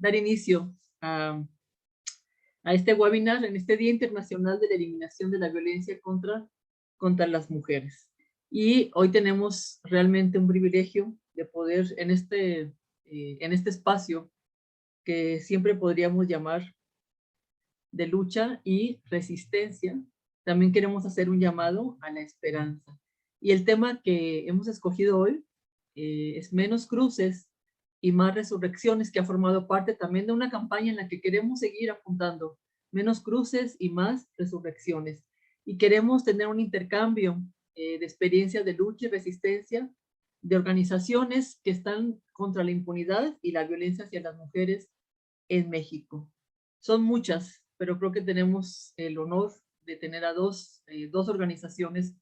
dar inicio a este webinar en este Día Internacional de la Eliminación de la Violencia contra las Mujeres. Y hoy tenemos realmente un privilegio de poder en este espacio que siempre podríamos llamar de lucha y resistencia, también queremos hacer un llamado a la esperanza. Y el tema que hemos escogido hoy es menos cruces y más resurrecciones, que ha formado parte también de una campaña en la que queremos seguir apuntando menos cruces y más resurrecciones. Y queremos tener un intercambio de experiencias de lucha y resistencia de organizaciones que están contra la impunidad y la violencia hacia las mujeres en México. Son muchas, pero creo que tenemos el honor de tener a dos organizaciones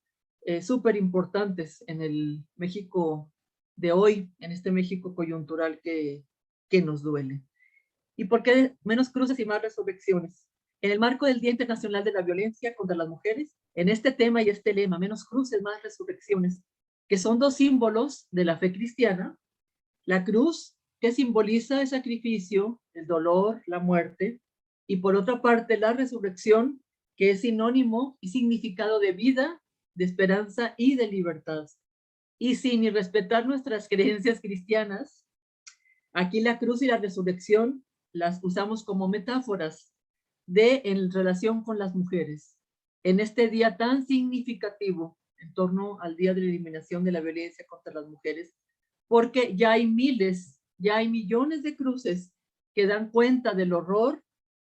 súper importantes en el México de hoy, en este México coyuntural que nos duele. ¿Y por qué menos cruces y más resurrecciones? En el marco del Día Internacional de la Violencia contra las Mujeres, en este tema y este lema, menos cruces, más resurrecciones, que son dos símbolos de la fe cristiana, la cruz, que simboliza el sacrificio, el dolor, la muerte, y por otra parte la resurrección, que es sinónimo y significado de vida, de esperanza y de libertad. Y sin irrespetar nuestras creencias cristianas, aquí la cruz y la resurrección las usamos como metáforas en relación con las mujeres. En este día tan significativo en torno al Día de la Eliminación de la Violencia contra las Mujeres, porque ya hay miles, ya hay millones de cruces que dan cuenta del horror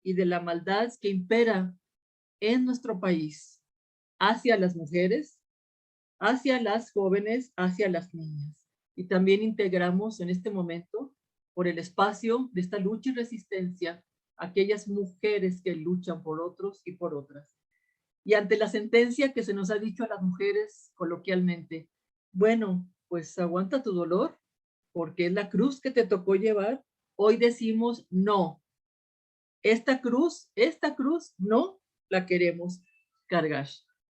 y de la maldad que impera en nuestro país hacia las mujeres, hacia las jóvenes, hacia las niñas. Y también integramos en este momento, por el espacio de esta lucha y resistencia, aquellas mujeres que luchan por otros y por otras. Y ante la sentencia que se nos ha dicho a las mujeres coloquialmente, bueno, pues aguanta tu dolor, porque es la cruz que te tocó llevar. Hoy decimos no. Esta cruz no la queremos cargar.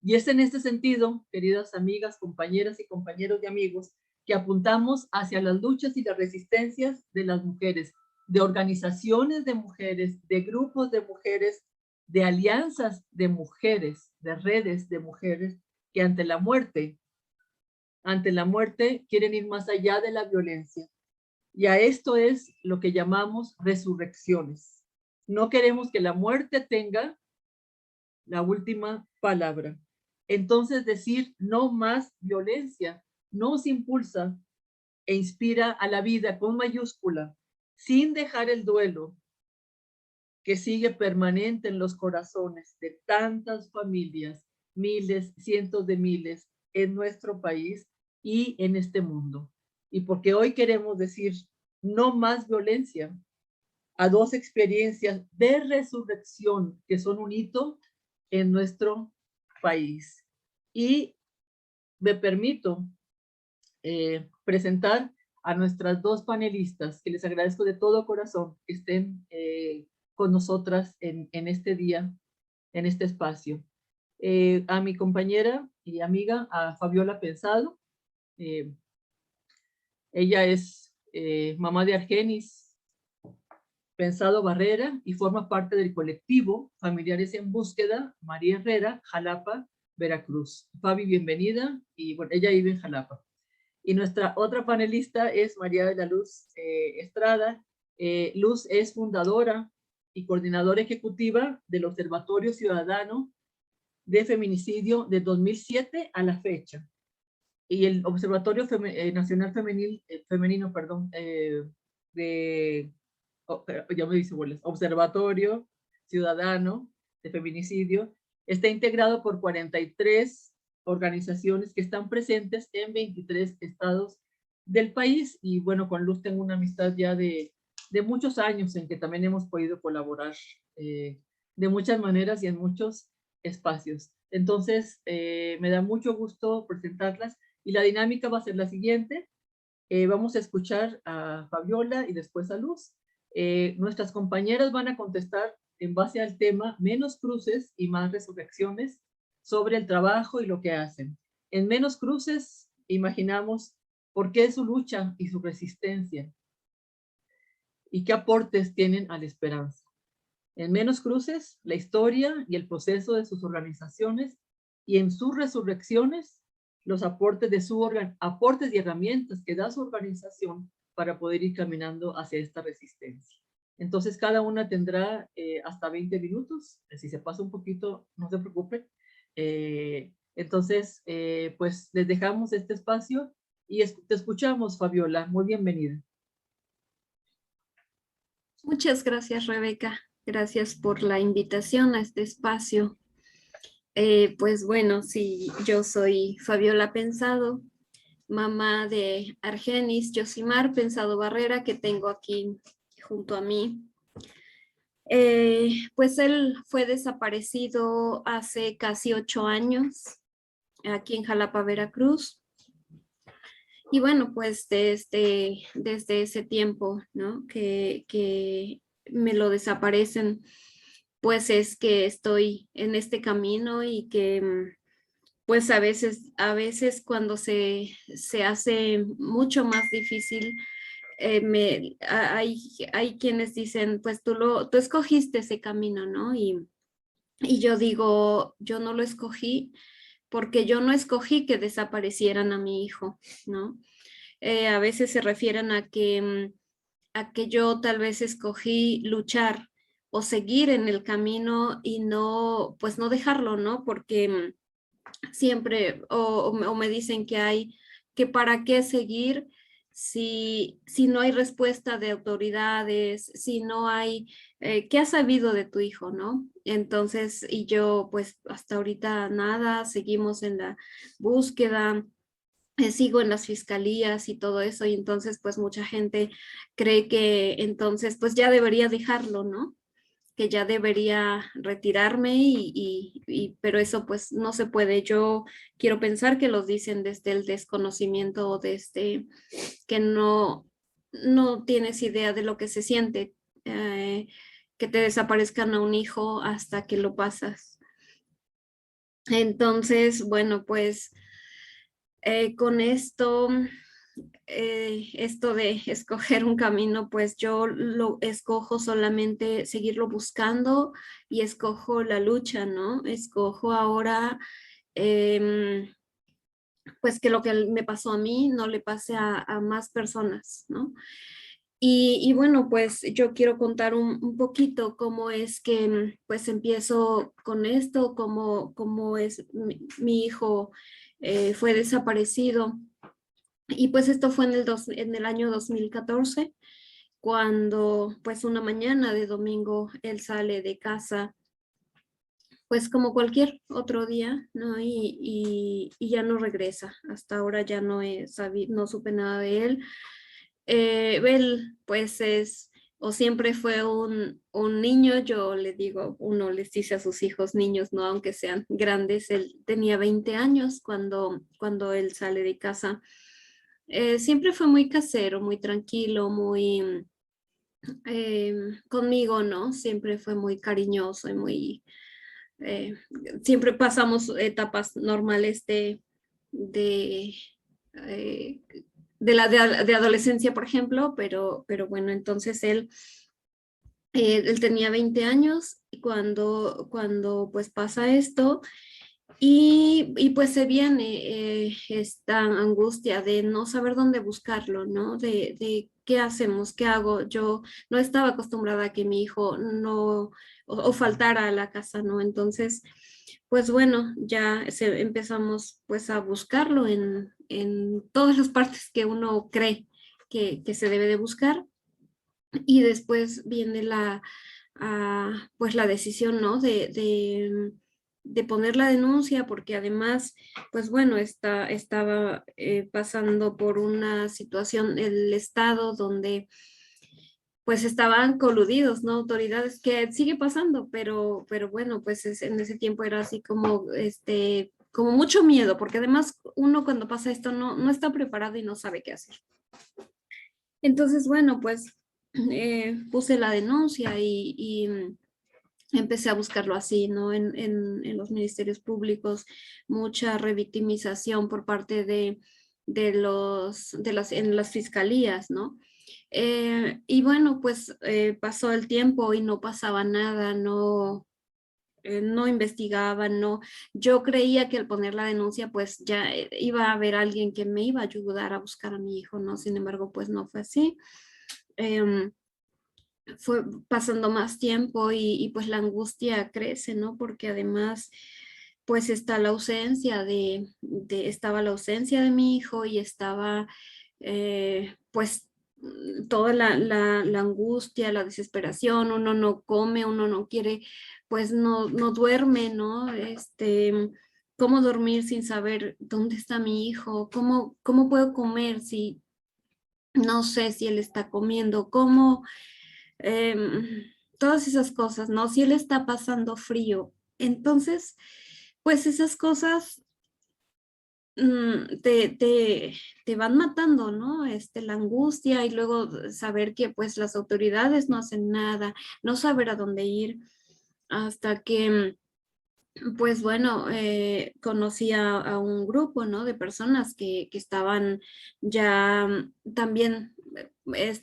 Y es en este sentido, queridas amigas, compañeras y compañeros de amigos, que apuntamos hacia las luchas y las resistencias de las mujeres, de organizaciones de mujeres, de grupos de mujeres, de alianzas de mujeres, de redes de mujeres, que ante la muerte quieren ir más allá de la violencia. Y a esto es lo que llamamos resurrecciones. No queremos que la muerte tenga la última palabra. Entonces decir no más violencia nos impulsa e inspira a la vida con mayúscula, sin dejar el duelo que sigue permanente en los corazones de tantas familias, miles, cientos de miles en nuestro país y en este mundo. Y porque hoy queremos decir no más violencia a dos experiencias de resurrección que son un hito en nuestro país. Y me permito presentar a nuestras dos panelistas, que les agradezco de todo corazón que estén con nosotras en este día, en este espacio. A mi compañera y amiga, a Fabiola Pensado. Ella es mamá de Argenis Pensado Barrera y forma parte del colectivo Familiares en Búsqueda, María Herrera, Jalapa, Veracruz. Fabi, bienvenida. Y bueno, ella vive en Jalapa. Y nuestra otra panelista es María de la Luz Estrada. Luz es fundadora y coordinadora ejecutiva del Observatorio Ciudadano de Feminicidio de 2007 a la fecha. Y el Observatorio Nacional Femenino, ya me dice bolas, Observatorio Ciudadano de Feminicidio, está integrado por 43 organizaciones que están presentes en 23 estados del país. Y bueno, con Luz tengo una amistad ya de muchos años en que también hemos podido colaborar de muchas maneras y en muchos espacios. Entonces, me da mucho gusto presentarlas y la dinámica va a ser la siguiente. Vamos a escuchar a Fabiola y después a Luz. Nuestras compañeras van a contestar en base al tema menos cruces y más resurrecciones sobre el trabajo y lo que hacen. En menos cruces imaginamos por qué su lucha y su resistencia. y qué aportes tienen a la esperanza. En Menos Cruces, la historia y el proceso de sus organizaciones, y en sus resurrecciones, los aportes y herramientas que da su organización para poder ir caminando hacia esta resistencia. Entonces, cada una tendrá hasta 20 minutos. Si se pasa un poquito, no se preocupen. Entonces, pues les dejamos este espacio y te escuchamos, Fabiola. Muy bienvenida. Muchas gracias, Rebeca. Gracias por la invitación a este espacio. Pues bueno, sí, yo soy Fabiola Pensado, mamá de Argenis Yosimar Pensado Barrera, que tengo aquí junto a mí. Pues él fue desaparecido hace casi 8 años aquí en Jalapa, Veracruz. Y bueno, pues desde ese tiempo, ¿no? Que me lo desaparecen, pues es que estoy en este camino y que pues a veces cuando se hace mucho más difícil, hay quienes dicen, pues tú escogiste ese camino, ¿no? Y yo digo, yo no lo escogí porque yo no escogí que desaparecieran a mi hijo, ¿no? A veces se refieren a que yo tal vez escogí luchar o seguir en el camino y no, pues no dejarlo, ¿no? Porque siempre, o me dicen que para qué seguir si no hay respuesta de autoridades, si no hay, ¿qué has sabido de tu hijo, no? Entonces, y yo pues hasta ahorita nada, seguimos en la búsqueda. Sigo en las fiscalías y todo eso, y entonces pues mucha gente cree que entonces pues ya debería dejarlo, ¿no? Que ya debería retirarme pero eso pues no se puede. Yo quiero pensar que los dicen desde el desconocimiento o desde que no tienes idea de lo que se siente, que te desaparezcan a un hijo hasta que lo pasas. Entonces, bueno, pues con esto de escoger un camino, pues yo lo escojo solamente seguirlo buscando y escojo la lucha, ¿no? Escojo ahora, em, pues que lo que me pasó a mí no le pase a más personas, ¿no? Y bueno, pues yo quiero contar un poquito cómo es que pues empiezo con esto, cómo es mi hijo fue desaparecido. Y pues esto fue en el año 2014, cuando pues una mañana de domingo él sale de casa, pues como cualquier otro día, ¿no? Y ya no regresa. Hasta ahora ya no supe nada de él. Él pues o siempre fue un niño. Yo le digo, uno les dice a sus hijos niños, ¿no? Aunque sean grandes. Él tenía 20 años cuando él sale de casa. Siempre fue muy casero, muy tranquilo, muy conmigo, ¿no? Siempre fue muy cariñoso y eh, siempre pasamos etapas normales de, eh, de adolescencia, por ejemplo, pero bueno, entonces él tenía 20 años cuando pues pasa esto. Y pues se viene esta angustia de no saber dónde buscarlo, ¿no? De qué hacemos, qué hago. Yo no estaba acostumbrada a que mi hijo no, o faltara a la casa, ¿no? Entonces, pues bueno, ya empezamos pues a buscarlo en todas las partes que uno cree que se debe de buscar. Y después viene pues la decisión, ¿no? De poner la denuncia, porque además, pues bueno, estaba pasando por una situación el Estado donde pues estaban coludidos, ¿no? Autoridades, que sigue pasando, pero bueno, pues en ese tiempo era así como mucho miedo, porque además uno cuando pasa esto no está preparado y no sabe qué hacer. Entonces, bueno, pues puse la denuncia y empecé a buscarlo así, ¿no? En los ministerios públicos, mucha revictimización por parte en las fiscalías, ¿no? Y bueno, pues pasó el tiempo y no pasaba nada, no, no investigaban, no. Yo creía que al poner la denuncia, pues ya iba a haber alguien que me iba a ayudar a buscar a mi hijo, ¿no? Sin embargo, pues no fue así. Em, Fue pasando más tiempo y pues la angustia crece, ¿no? Porque además pues está la ausencia estaba la ausencia de mi hijo y estaba pues toda la angustia, la desesperación, uno no come, uno no quiere, pues no duerme, ¿no? ¿Cómo dormir sin saber dónde está mi hijo? ¿Cómo puedo comer si no sé si él está comiendo? ¿Cómo? Todas esas cosas, ¿no? Si él está pasando frío, entonces, pues esas cosas te van matando, ¿no? La angustia y luego saber que pues las autoridades no hacen nada, no saber a dónde ir, hasta que, pues bueno, conocí a un grupo, ¿no? De personas que estaban ya también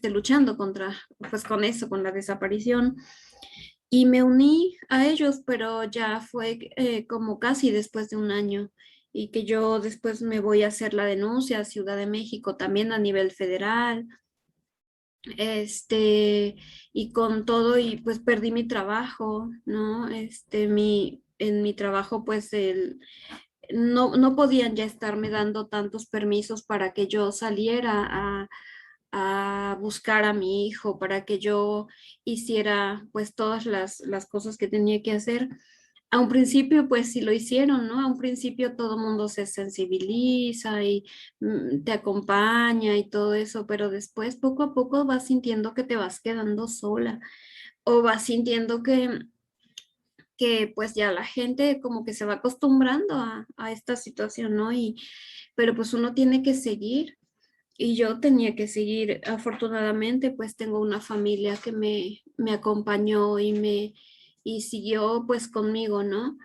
luchando contra, pues con eso, con la desaparición. Y me uní a ellos, pero ya fue como casi después de un año y que yo después me voy a hacer la denuncia a Ciudad de México, también a nivel federal, y con todo y pues perdí mi trabajo, ¿no? En mi trabajo pues no podían ya estarme dando tantos permisos para que yo saliera a buscar a mi hijo, para que yo hiciera pues todas las cosas que tenía que hacer. A un principio pues sí lo hicieron, ¿no? A un principio todo el mundo se sensibiliza y te acompaña y todo eso, pero después poco a poco vas sintiendo que te vas quedando sola o vas sintiendo que pues ya la gente como que se va acostumbrando a esta situación, ¿no? Pero pues uno tiene que seguir y yo tenía que seguir. Afortunadamente pues tengo una familia que me acompañó y siguió pues conmigo, ¿no?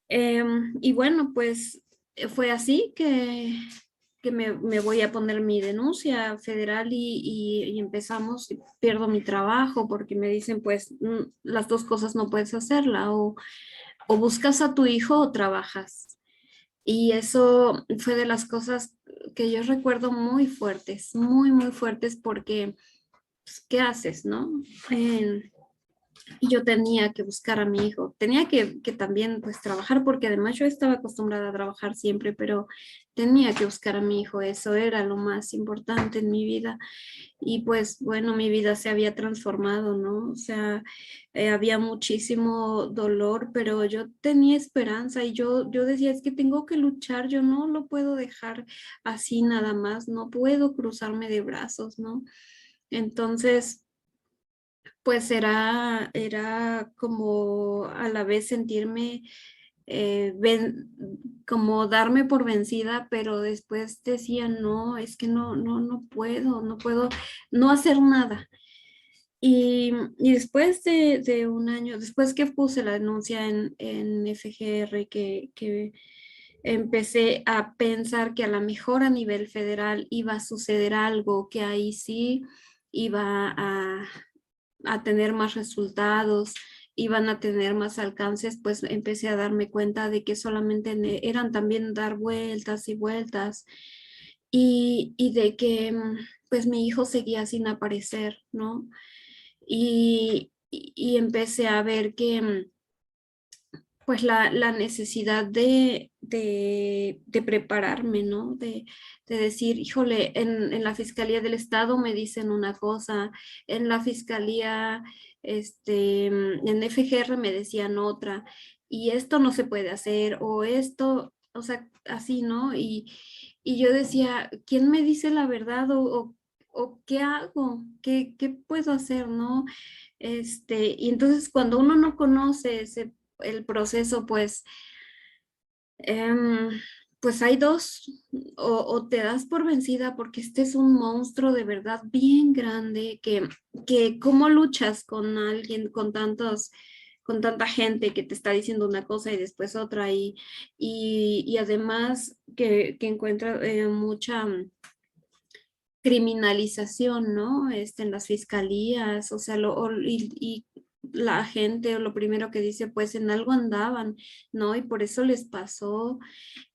Y bueno, pues fue así que me voy a poner mi denuncia federal y empezamos, y pierdo mi trabajo porque me dicen pues las dos cosas no puedes hacerla o buscas a tu hijo o trabajas. Y eso fue de las cosas que yo recuerdo muy fuertes, muy fuertes porque, pues, ¿qué haces, no? Eh, y yo tenía que buscar a mi hijo, tenía que también pues trabajar porque además yo estaba acostumbrada a trabajar siempre, pero tenía que buscar a mi hijo, eso era lo más importante en mi vida. Y pues bueno, mi vida se había transformado, ¿no? O sea, había muchísimo dolor, pero yo tenía esperanza y yo decía, es que tengo que luchar, yo no lo puedo dejar así nada más, no puedo cruzarme de brazos, ¿no? Entonces, pues era como a la vez sentirme como darme por vencida, pero después decía, no, es que no puedo no hacer nada. Y después de un año, después que puse la denuncia en FGR, que empecé a pensar que a lo mejor a nivel federal iba a suceder algo, que ahí sí iba a tener más resultados, iban a tener más alcances, pues empecé a darme cuenta de que solamente eran también dar vueltas y vueltas y de que pues mi hijo seguía sin aparecer, ¿no? Y empecé a ver que pues la necesidad de prepararme, ¿no? De decir, híjole, en la Fiscalía del Estado me dicen una cosa, en la Fiscalía, en FGR me decían otra, y esto no se puede hacer, o esto, o sea, así, ¿no? Y yo decía, ¿quién me dice la verdad o qué hago? ¿Qué puedo hacer, no? Y entonces cuando uno no conoce el proceso, pues, em, pues hay dos, o te das por vencida porque este es un monstruo de verdad bien grande, que cómo luchas con alguien, con tanta gente que te está diciendo una cosa y después otra, y además que encuentra mucha criminalización, ¿no? En las fiscalías, o sea, y la gente lo primero que dice, pues en algo andaban, ¿no? Y por eso les pasó.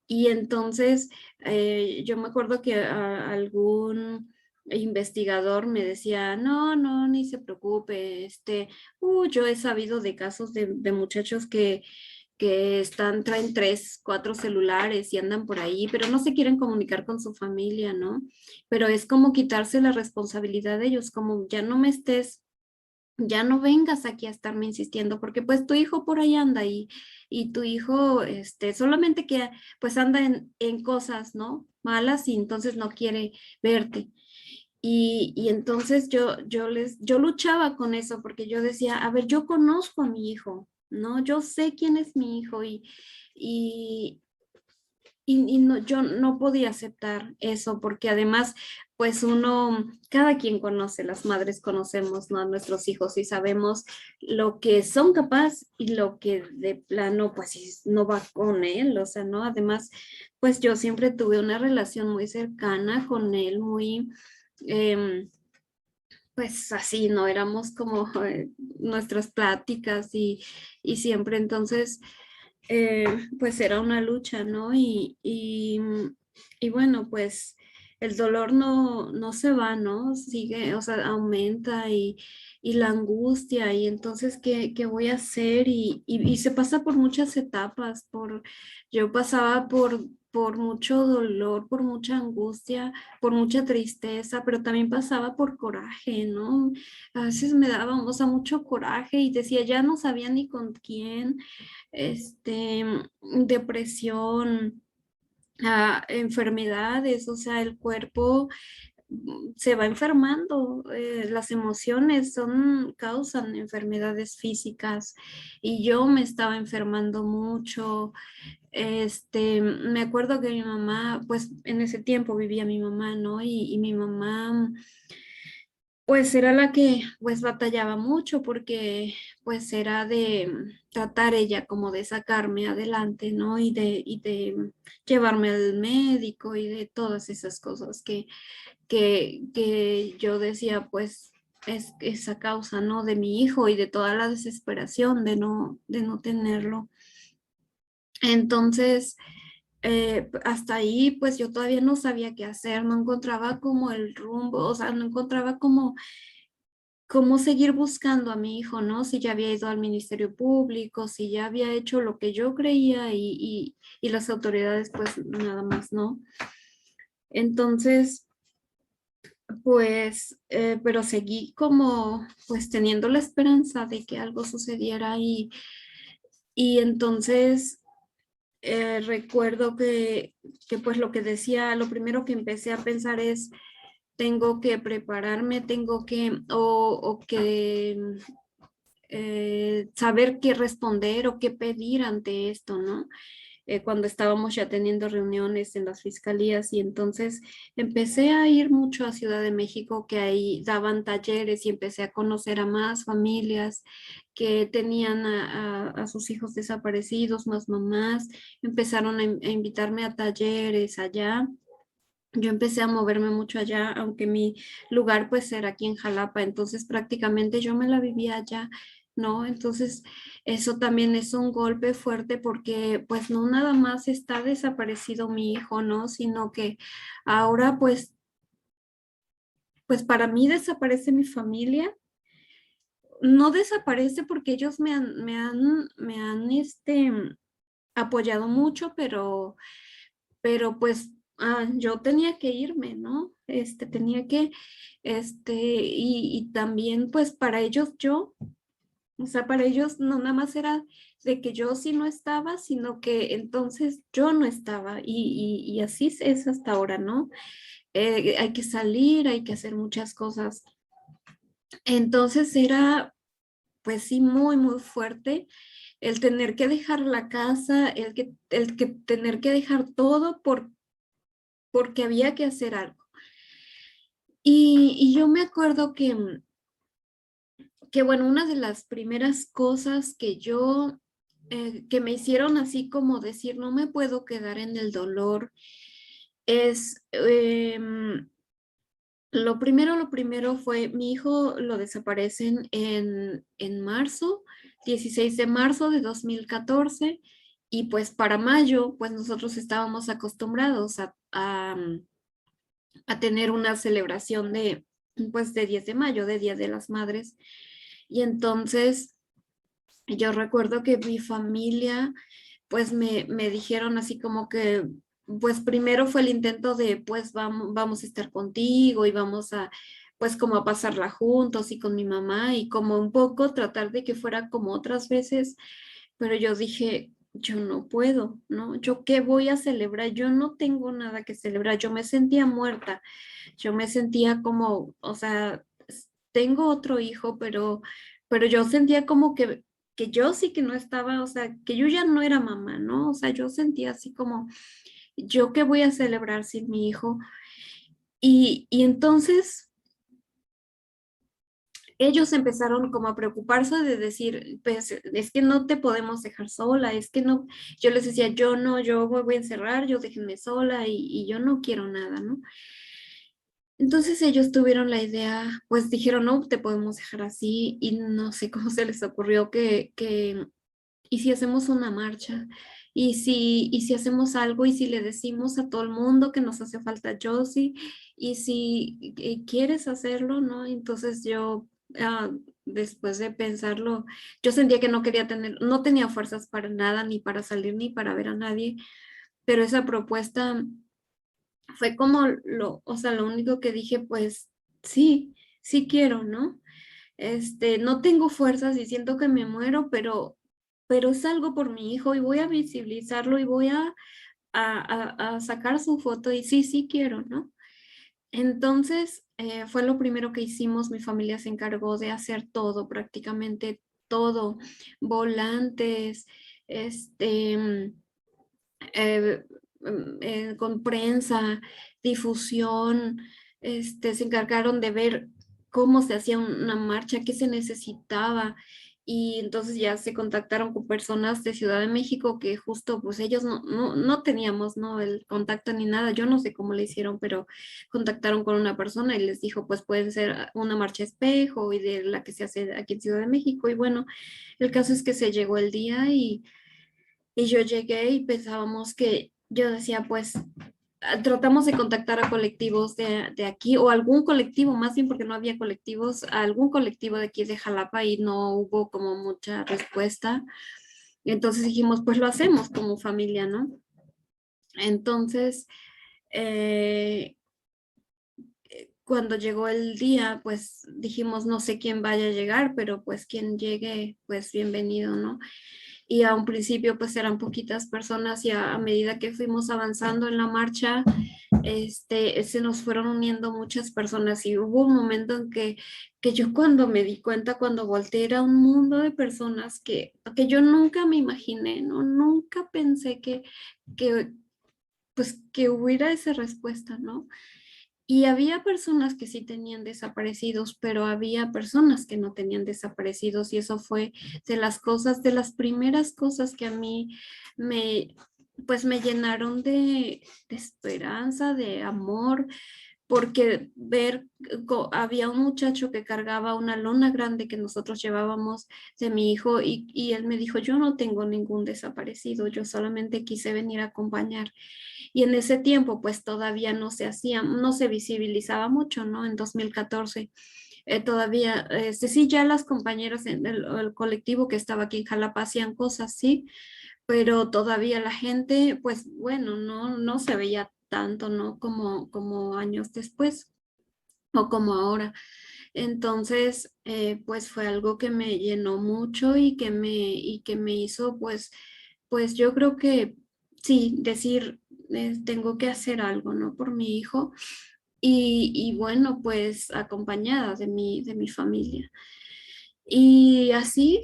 Y entonces yo me acuerdo que algún investigador me decía, no, no, ni se preocupe, yo he sabido de casos de muchachos que traen 3, 4 celulares y andan por ahí, pero no se quieren comunicar con su familia, ¿no? Pero es como quitarse la responsabilidad de ellos, como ya no vengas aquí a estarme insistiendo, porque pues tu hijo por ahí anda y tu hijo, solamente que pues anda en cosas, ¿no? Malas y entonces no quiere verte. Y entonces yo luchaba con eso porque yo decía, a ver, yo conozco a mi hijo, ¿no? Yo sé quién es mi hijo y, y no, yo no podía aceptar eso porque además, pues cada quien conoce, las madres conocemos, ¿no? A nuestros hijos y sabemos lo que son capaces y lo que de plano, pues no va con él, o sea, ¿no? Además, pues yo siempre tuve una relación muy cercana con él, muy, em, pues así, ¿no? Éramos como nuestras pláticas y siempre entonces pues era una lucha, ¿no? Y bueno, pues el dolor no se va, ¿no? Sigue, o sea, aumenta y la angustia, y entonces, ¿qué voy a hacer? Y se pasa por muchas etapas, yo pasaba por mucho dolor, por mucha angustia, por mucha tristeza, pero también pasaba por coraje, ¿no? A veces me daba, o sea, mucho coraje y decía, ya no sabía ni con quién, este, depresión, enfermedades, o sea, el cuerpo se va enfermando, las emociones causan enfermedades físicas y yo me estaba enfermando mucho. Me acuerdo que mi mamá, pues en ese tiempo vivía mi mamá, ¿no? Y mi mamá pues era la que pues batallaba mucho porque pues era de tratar ella como de sacarme adelante, ¿no? Y de llevarme al médico y de todas esas cosas que yo decía pues es esa causa, ¿no? De mi hijo y de toda la desesperación de no tenerlo. Entonces, hasta ahí pues yo todavía no sabía qué hacer, no encontraba como el rumbo, o sea, no encontraba como cómo seguir buscando a mi hijo, ¿no? Si ya había ido al Ministerio Público, si ya había hecho lo que yo creía y las autoridades pues nada más, ¿no? Entonces, pues, pero seguí como pues teniendo la esperanza de que algo sucediera y entonces recuerdo que pues lo que decía, lo primero que empecé a pensar es, tengo que prepararme, o que saber qué responder o qué pedir ante esto, ¿no? Cuando estábamos ya teniendo reuniones en las fiscalías y entonces empecé a ir mucho a Ciudad de México, que ahí daban talleres y empecé a conocer a más familias que tenían a sus hijos desaparecidos, más mamás, empezaron a invitarme a talleres allá. Yo empecé a moverme mucho allá, aunque mi lugar pues era aquí en Jalapa, entonces prácticamente yo me la vivía allá, ¿no? Entonces eso también es un golpe fuerte porque pues no nada más está desaparecido mi hijo, ¿no? Sino que ahora pues para mí desaparece mi familia. No desaparece porque ellos me han apoyado mucho, pero pues yo tenía que irme, ¿no? Tenía que, y también pues para ellos o sea, para ellos no nada más era de que yo sí no estaba, sino que entonces yo no estaba y así es hasta ahora, ¿no? Hay que salir, hay que hacer muchas cosas. Entonces era pues sí muy, muy fuerte el tener que dejar la casa, el que tener que dejar todo porque había que hacer algo. Y yo me acuerdo que, bueno, una de las primeras cosas que me hicieron así como decir, no me puedo quedar en el dolor, es lo primero fue, mi hijo lo desaparecen en marzo, 16 de marzo de 2014, y pues para mayo, pues nosotros estábamos acostumbrados a tener una celebración de, pues de 10 de mayo, de Día de las Madres. Y entonces yo recuerdo que mi familia, pues me dijeron así como que, pues primero fue el intento de, pues vamos a estar contigo y vamos a, pues como a pasarla juntos y con mi mamá y como un poco tratar de que fuera como otras veces, pero yo dije, yo no puedo, ¿no? ¿Yo qué voy a celebrar? Yo no tengo nada que celebrar, yo me sentía muerta, yo me sentía como, o sea, tengo otro hijo, pero yo sentía como que yo sí que no estaba, o sea, que yo ya no era mamá, ¿no? O sea, yo sentía así como, ¿yo qué voy a celebrar sin mi hijo? Y entonces ellos empezaron como a preocuparse de decir, pues es que no te podemos dejar sola, es que no, yo les decía, yo no, yo voy a encerrar, yo déjenme sola y yo no quiero nada, ¿no? Entonces ellos tuvieron la idea, pues dijeron, no, te podemos dejar así y no sé cómo se les ocurrió ¿y si hacemos una marcha? Y si hacemos algo? ¿Y si le decimos a todo el mundo que nos hace falta Josie? ¿Y si quieres hacerlo? ¿No? Entonces yo, después de pensarlo, yo sentía que no quería tener, no tenía fuerzas para nada, ni para salir, ni para ver a nadie, pero esa propuesta fue como o sea, lo único que dije, pues sí, sí quiero, ¿no? No tengo fuerzas y siento que me muero, pero es algo por mi hijo y voy a visibilizarlo y voy a sacar su foto y sí, sí quiero, ¿no? Entonces, fue lo primero que hicimos, mi familia se encargó de hacer todo, prácticamente todo, volantes, este, eh, con prensa, difusión, se encargaron de ver cómo se hacía una marcha, qué se necesitaba. Y entonces ya se contactaron con personas de Ciudad de México que justo pues ellos no teníamos, ¿no? El contacto ni nada. Yo no sé cómo le hicieron, pero contactaron con una persona y les dijo pues pueden ser una marcha espejo y de la que se hace aquí en Ciudad de México. Y bueno, el caso es que se llegó el día y yo llegué y pensábamos que yo decía, pues tratamos de contactar a colectivos de aquí o algún colectivo, más bien porque no había colectivos, a algún colectivo de aquí de Jalapa y no hubo como mucha respuesta. Entonces dijimos, pues lo hacemos como familia, ¿no? Entonces, eh, cuando llegó el día, pues dijimos, no sé quién vaya a llegar, pero pues quien llegue, pues bienvenido, ¿no? Y a un principio pues eran poquitas personas y a medida que fuimos avanzando en la marcha, se nos fueron uniendo muchas personas y hubo un momento en que yo cuando me di cuenta, cuando volteé, era un mundo de personas que yo nunca me imaginé, ¿no? Nunca pensé que, pues, que hubiera esa respuesta, ¿no? Y había personas que sí tenían desaparecidos, pero había personas que no tenían desaparecidos y eso fue de las cosas, de las primeras cosas que a mí me, pues me llenaron de esperanza, de amor, porque había un muchacho que cargaba una lona grande que nosotros llevábamos de mi hijo y él me dijo, yo no tengo ningún desaparecido, yo solamente quise venir a acompañar. Y en ese tiempo, pues todavía no se hacía, no se visibilizaba mucho, ¿no? En 2014. Todavía, sí, ya las compañeras en el colectivo que estaba aquí en Jalapa hacían cosas, sí, pero todavía la gente, pues bueno, no se veía tanto, ¿no? Como años después o como ahora. Entonces, pues fue algo que me llenó mucho y que me hizo, pues yo creo que sí, decir, tengo que hacer algo, ¿no? Por mi hijo y bueno, pues acompañada de mi familia. Y así,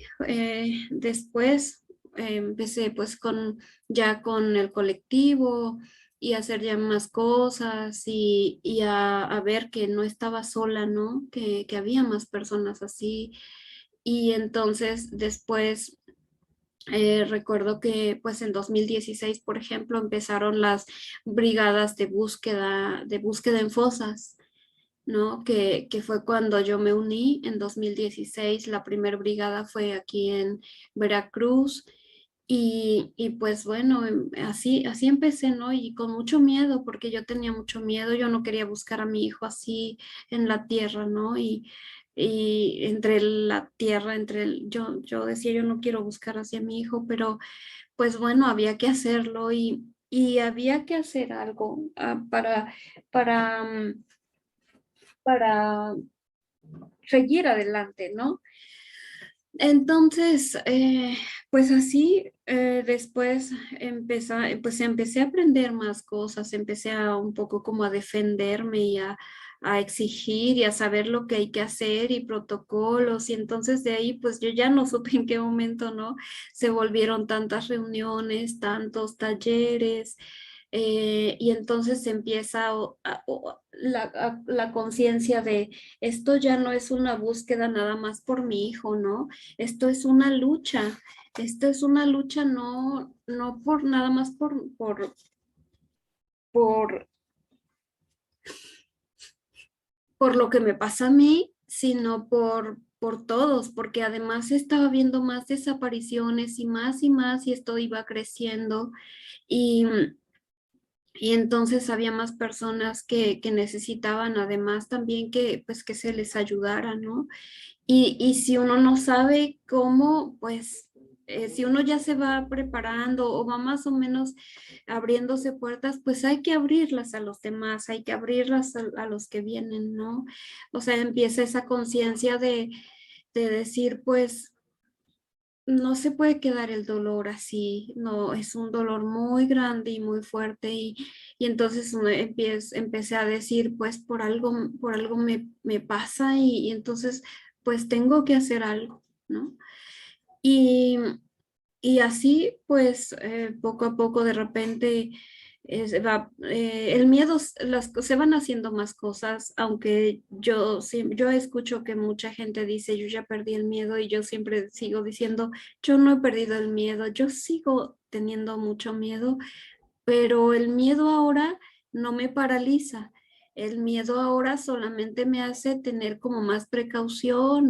después empecé pues ya con el colectivo y hacer ya más cosas y a ver que no estaba sola, ¿no? Que había más personas así. Y entonces después recuerdo que pues en 2016, por ejemplo, empezaron las brigadas de búsqueda en fosas ¿no? Que fue cuando yo me uní en 2016. La primera brigada fue aquí en Veracruz. Y pues bueno, así empecé, ¿no? Y con mucho miedo, porque yo tenía mucho miedo, yo no quería buscar a mi hijo así en la tierra, ¿no? Y entre la tierra, yo decía, yo no quiero buscar así a mi hijo, pero pues bueno, había que hacerlo y había que hacer algo para, mm, para seguir adelante, ¿no? Entonces, pues así, después pues empecé a aprender más cosas, empecé a un poco como a defenderme a exigir y a saber lo que hay que hacer y protocolos. Y entonces de ahí, pues yo ya no supe en qué momento, ¿no? Se volvieron tantas reuniones, tantos talleres, y entonces empieza la conciencia de esto ya no es una búsqueda nada más por mi hijo, ¿no? Esto es una lucha. Esto es una lucha no por nada más por, por lo que me pasa a mí, sino por todos, porque además estaba viendo más desapariciones y más, y esto iba creciendo. Y, y entonces había más personas que necesitaban además también pues, que se les ayudara, ¿no? Y si uno no sabe cómo, pues si uno ya se va preparando o va más o menos abriéndose puertas, pues hay que abrirlas a los demás, hay que abrirlas a los que vienen, ¿no? O sea, empieza esa conciencia de decir, pues no se puede quedar el dolor así, no, es un dolor muy grande y muy fuerte y entonces empecé a decir, pues por algo me pasa y entonces pues tengo que hacer algo, ¿no? Y, y así pues poco a poco de repente el miedo, se van haciendo más cosas, aunque yo escucho que mucha gente dice, yo ya perdí el miedo y yo siempre sigo diciendo, yo no he perdido el miedo, yo sigo teniendo mucho miedo, pero el miedo ahora no me paraliza. El miedo ahora solamente me hace tener como más precaución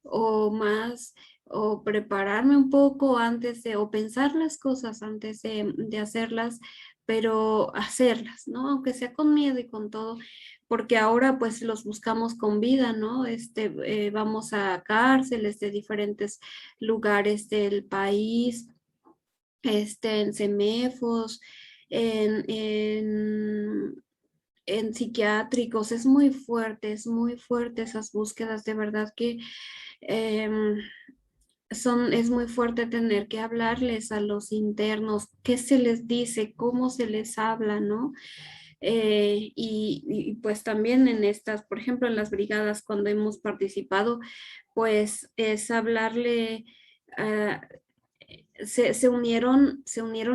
o más, o prepararme un poco o pensar las cosas antes de hacerlas, pero hacerlas, ¿no? Aunque sea con miedo y con todo, porque ahora pues los buscamos con vida, ¿no? Vamos a cárceles de diferentes lugares del país, en CEMEFOS, en, en, en psiquiátricos. Es muy fuerte esas búsquedas, de verdad que em, es muy fuerte tener que hablarles a los internos, qué se les dice, cómo se les habla, ¿no? Pues también en estas, por ejemplo, en las brigadas cuando hemos participado, pues es hablarle, ah, se unieron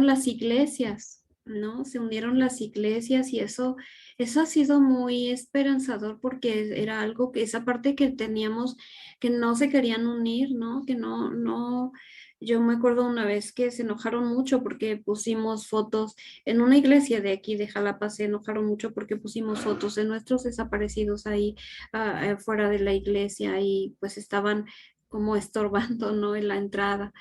las iglesias, ¿no? Se unieron las iglesias y eso ha sido muy esperanzador porque era algo que esa parte que teníamos que no se querían unir, ¿no? Que no. Yo me acuerdo una vez que se enojaron mucho porque pusimos fotos en una iglesia de aquí de Jalapa, se enojaron mucho porque pusimos fotos de nuestros desaparecidos ahí fuera de la iglesia y pues estaban como estorbando, ¿no? En la entrada.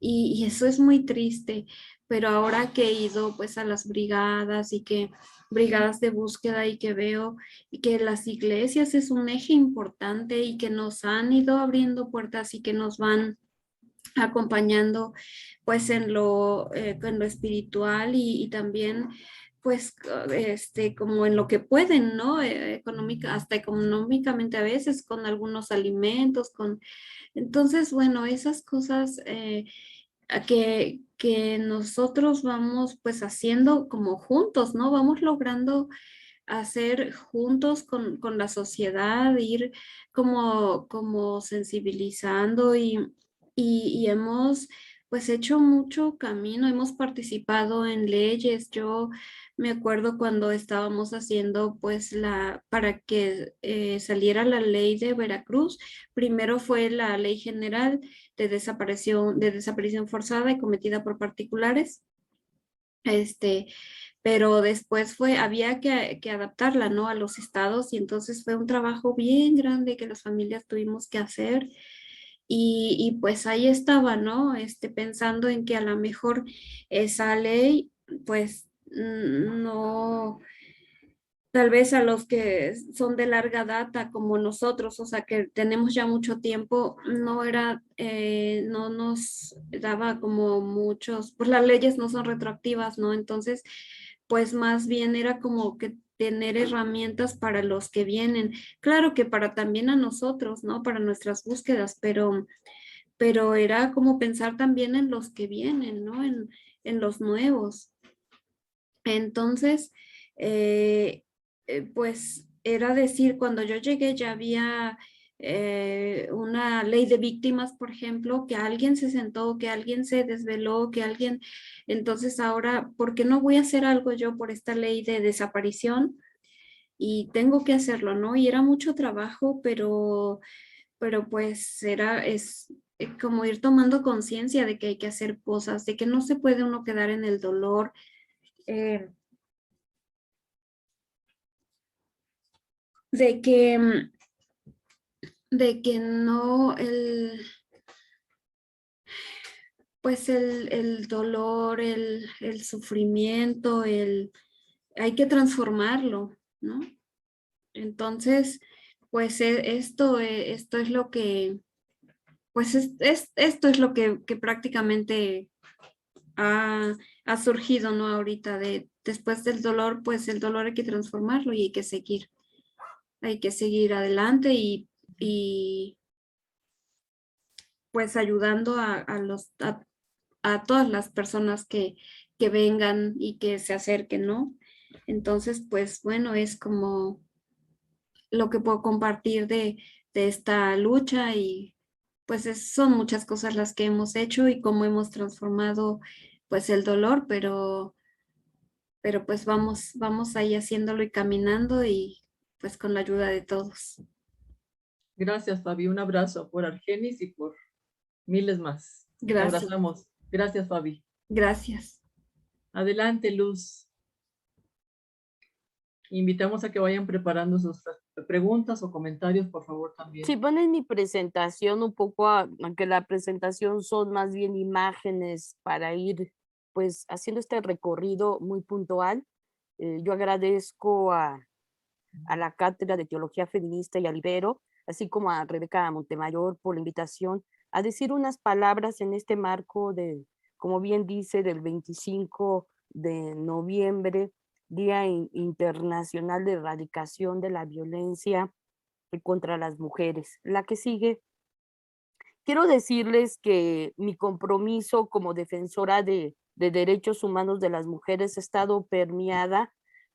Y eso es muy triste, pero ahora que he ido pues a las brigadas y que brigadas de búsqueda y que veo y que las iglesias es un eje importante y que nos han ido abriendo puertas y que nos van acompañando pues en lo espiritual y también pues como en lo que pueden, ¿no? Hasta económicamente a veces con algunos alimentos, entonces, bueno, esas cosas que nosotros vamos pues haciendo como juntos, ¿no? Vamos logrando hacer juntos con la sociedad, ir como sensibilizando y hemos pues hecho mucho camino, hemos participado en leyes. Yo me acuerdo cuando estábamos haciendo pues para que saliera la ley de Veracruz, primero fue la ley general de desaparición forzada y cometida por particulares. Este, pero después había que adaptarla, ¿no? A los estados y entonces fue un trabajo bien grande que las familias tuvimos que hacer y pues ahí estaba, ¿no? Pensando en que a lo mejor esa ley, pues no, tal vez a los que son de larga data como nosotros, o sea, que tenemos ya mucho tiempo, no nos daba como muchos, pues las leyes no son retroactivas, ¿no? Entonces, pues más bien era como que tener herramientas para los que vienen. Claro que para también a nosotros, ¿no? Para nuestras búsquedas, pero era como pensar también en los que vienen, ¿no? En los nuevos. Entonces, pues era decir, cuando yo llegué ya había una ley de víctimas, por ejemplo, que alguien se sentó, que alguien se desveló, que alguien, entonces ahora, ¿por qué no voy a hacer algo yo por esta ley de desaparición? Y tengo que hacerlo, ¿no? Y era mucho trabajo, pero pues es como ir tomando conciencia de que hay que hacer cosas, de que no se puede uno quedar en el dolor. eh, de que, de que no, pues el dolor, el sufrimiento, hay que transformarlo, ¿no? Entonces, pues esto es lo que, pues esto es lo que prácticamente ha, ha surgido, ¿no? Ahorita después del dolor, pues el dolor hay que transformarlo y hay que seguir adelante y pues ayudando a todas las personas que vengan y que se acerquen, ¿no? Entonces, pues bueno, es como lo que puedo compartir de esta lucha y pues son muchas cosas las que hemos hecho y cómo hemos transformado pues el dolor, pero pues vamos ahí haciéndolo y caminando y pues con la ayuda de todos. Gracias, Fabi. Un abrazo por Argenis y por miles más. Te Gracias, abrazamos. Gracias, Fabi. gracias. Adelante, Luz. Invitamos a que vayan preparando sus preguntas o comentarios, por favor, también. Si ponen mi presentación un poco, aunque la presentación son más bien imágenes para ir pues haciendo este recorrido muy puntual. Yo agradezco a la Cátedra de Teología Feminista y al Ibero, así como a Rebeca Montemayor por la invitación a decir unas palabras en este marco de, como bien dice, del 25 de noviembre, Día Internacional de Erradicación de la Violencia contra las Mujeres. La que sigue, quiero decirles que mi compromiso como defensora de derechos humanos de las mujeres ha estado permeada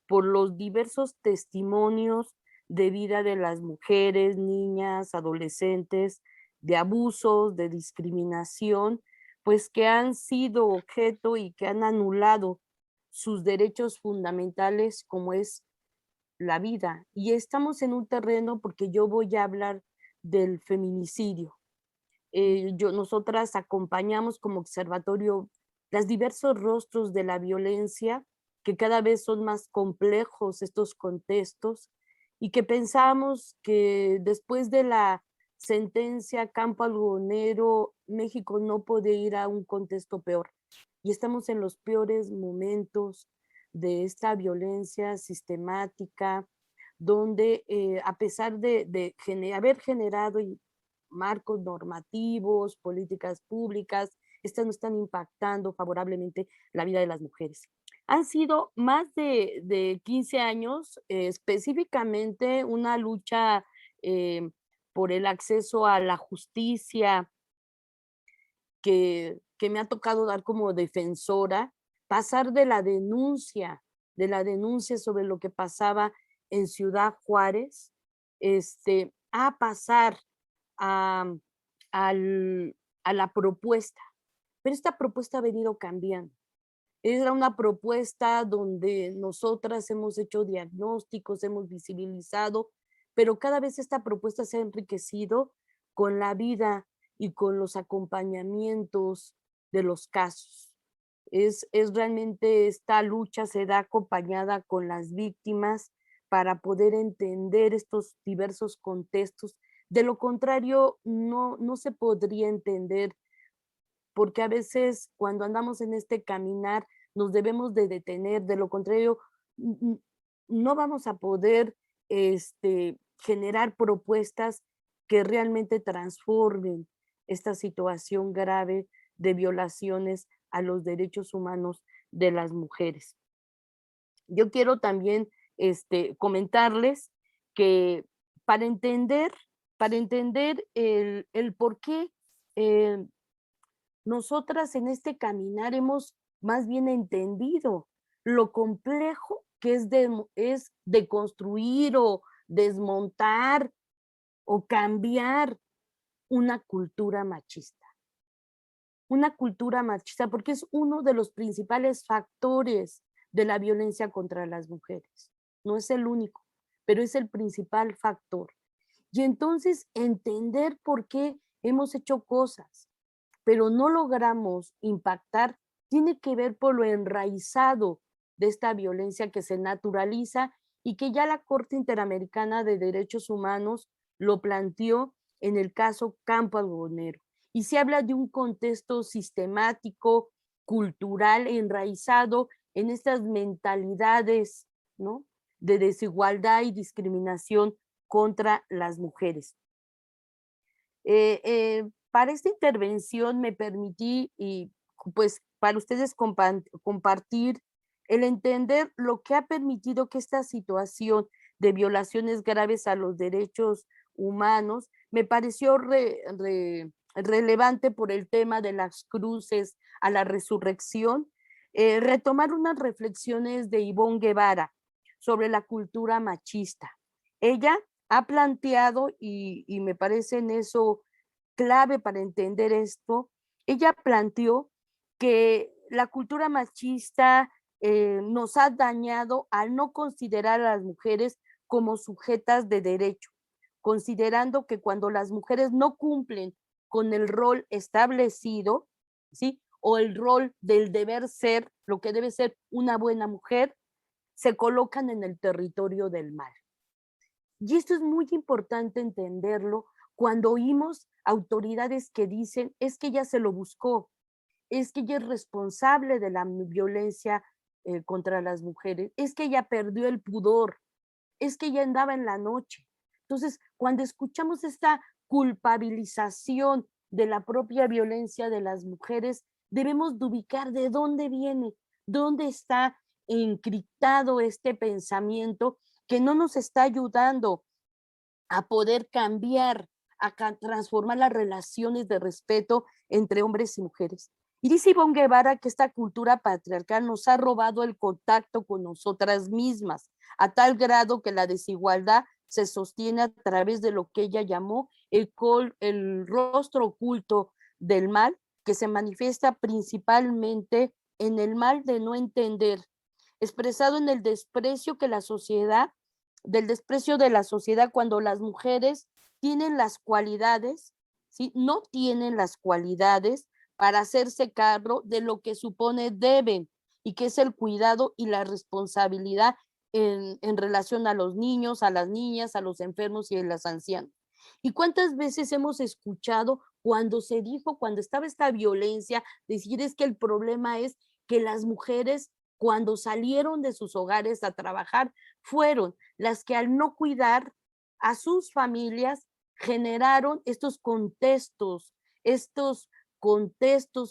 por los diversos testimonios de vida de las mujeres, niñas, adolescentes, de abusos, de discriminación, pues que han sido objeto y que han anulado sus derechos fundamentales como es la vida. Y estamos en un terreno porque yo voy a hablar del feminicidio. Nosotras acompañamos como observatorio los diversos rostros de la violencia, que cada vez son más complejos estos contextos, y que pensamos que después de la sentencia Campo Algodonero, México no puede ir a un contexto peor. Y estamos en los peores momentos de esta violencia sistemática, donde a pesar de haber generado marcos normativos, políticas públicas, estas no están impactando favorablemente la vida de las mujeres. Han sido más de 15 años, específicamente una lucha por el acceso a la justicia que me ha tocado dar como defensora, pasar de la denuncia sobre lo que pasaba en Ciudad Juárez, a pasar a, a la propuesta. Pero esta propuesta ha venido cambiando. Era una propuesta donde nosotras hemos hecho diagnósticos, hemos visibilizado, pero cada vez esta propuesta se ha enriquecido con la vida y con los acompañamientos de los casos. Es realmente esta lucha se da acompañada con las víctimas para poder entender estos diversos contextos. De lo contrario, no se podría entender, porque a veces cuando andamos en este caminar nos debemos de detener, de lo contrario, no vamos a poder generar propuestas que realmente transformen esta situación grave de violaciones a los derechos humanos de las mujeres. Yo quiero también comentarles que para entender, el por qué eh, nosotras en este caminar hemos más bien entendido lo complejo que es de construir o desmontar o cambiar una cultura machista. Una cultura machista, porque es uno de los principales factores de la violencia contra las mujeres. No es el único, pero es el principal factor. Y entonces entender por qué hemos hecho cosas, pero no logramos impactar, tiene que ver por lo enraizado de esta violencia que se naturaliza y que ya la Corte Interamericana de Derechos Humanos lo planteó en el caso Campo Algodonero. Y se habla de un contexto sistemático, cultural, enraizado en estas mentalidades, ¿no?, de desigualdad y discriminación contra las mujeres. Para esta intervención me permití, y pues para ustedes compartir el entender lo que ha permitido que esta situación de violaciones graves a los derechos humanos me pareció relevante por el tema de las cruces a la resurrección, retomar unas reflexiones de Ivonne Guevara sobre la cultura machista. Ella ha planteado, y me parece en eso clave para entender esto, ella planteó que la cultura machista nos ha dañado al no considerar a las mujeres como sujetas de derecho, considerando que cuando las mujeres no cumplen con el rol establecido, ¿sí?, o el rol del deber ser, lo que debe ser una buena mujer, se colocan en el territorio del mal. Y esto es muy importante entenderlo cuando oímos autoridades que dicen, es que ella se lo buscó, es que ella es responsable de la violencia contra las mujeres, es que ella perdió el pudor, es que ella andaba en la noche. Entonces, cuando escuchamos esta culpabilización de la propia violencia de las mujeres, debemos de ubicar de dónde viene, dónde está encriptado este pensamiento que no nos está ayudando a poder cambiar, a transformar las relaciones de respeto entre hombres y mujeres. Y dice Ivonne Guevara que esta cultura patriarcal nos ha robado el contacto con nosotras mismas, a tal grado que la desigualdad se sostiene a través de lo que ella llamó el rostro oculto del mal, que se manifiesta principalmente en el mal de no entender, expresado en el desprecio que la sociedad, del desprecio de la sociedad cuando las mujeres tienen las cualidades, ¿sí?, no tienen las cualidades para hacerse cargo de lo que supone deben, y que es el cuidado y la responsabilidad en relación a los niños, a las niñas, a los enfermos y a las ancianas. ¿Y cuántas veces hemos escuchado cuando se dijo, cuando estaba esta violencia, decir es que el problema es que las mujeres cuando salieron de sus hogares a trabajar fueron las que al no cuidar a sus familias generaron estos contextos,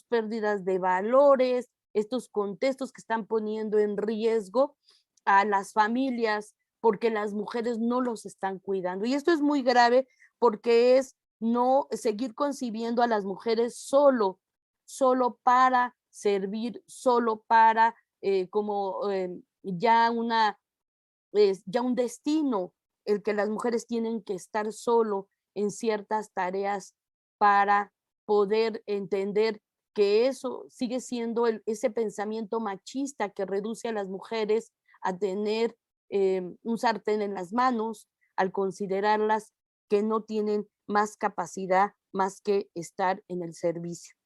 pérdidas de valores, estos contextos que están poniendo en riesgo a las familias porque las mujeres no los están cuidando. Y esto es muy grave porque es no seguir concibiendo a las mujeres solo para servir, solo para ya un destino, el que las mujeres tienen que estar solo en ciertas tareas para poder entender que eso sigue siendo ese pensamiento machista que reduce a las mujeres a tener un sartén en las manos, al considerarlas que no tienen más capacidad más que estar en el servicio.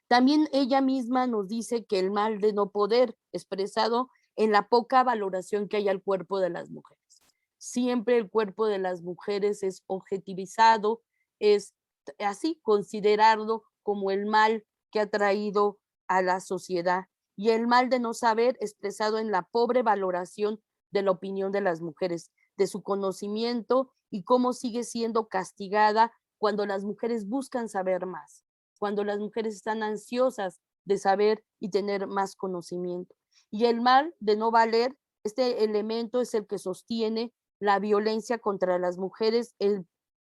También ella misma nos dice que el mal de no poder, expresado en la poca valoración que hay al cuerpo de las mujeres. Siempre el cuerpo de las mujeres es objetivizado, es así considerarlo como el mal que ha traído a la sociedad, y el mal de no saber expresado en la pobre valoración de la opinión de las mujeres, de su conocimiento, y cómo sigue siendo castigada cuando las mujeres buscan saber más, cuando las mujeres están ansiosas de saber y tener más conocimiento. Y el mal de no valer, este elemento es el que sostiene la violencia contra las mujeres,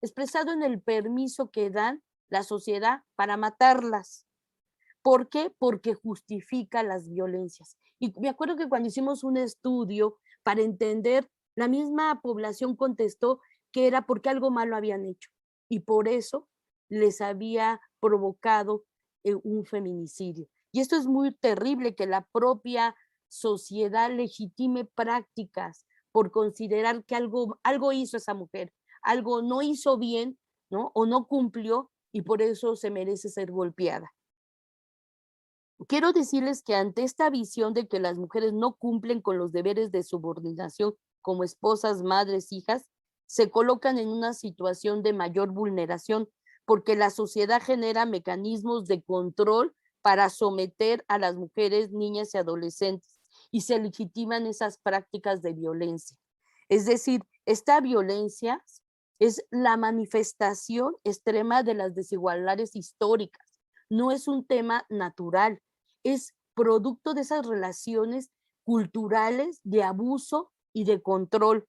expresado en el permiso que dan la sociedad para matarlas. ¿Por qué? Porque justifica las violencias. Y me acuerdo que cuando hicimos un estudio para entender, la misma población contestó que era porque algo malo habían hecho y por eso les había provocado un feminicidio. Y esto es muy terrible, que la propia sociedad legitime prácticas por considerar que algo hizo esa mujer, algo no hizo bien, ¿no? O no cumplió, y por eso se merece ser golpeada. Quiero decirles que ante esta visión de que las mujeres no cumplen con los deberes de subordinación como esposas, madres, hijas, se colocan en una situación de mayor vulneración, porque la sociedad genera mecanismos de control para someter a las mujeres, niñas y adolescentes, y se legitiman esas prácticas de violencia. Es decir, esta violencia es la manifestación extrema de las desigualdades históricas. No es un tema natural, es producto de esas relaciones culturales de abuso y de control,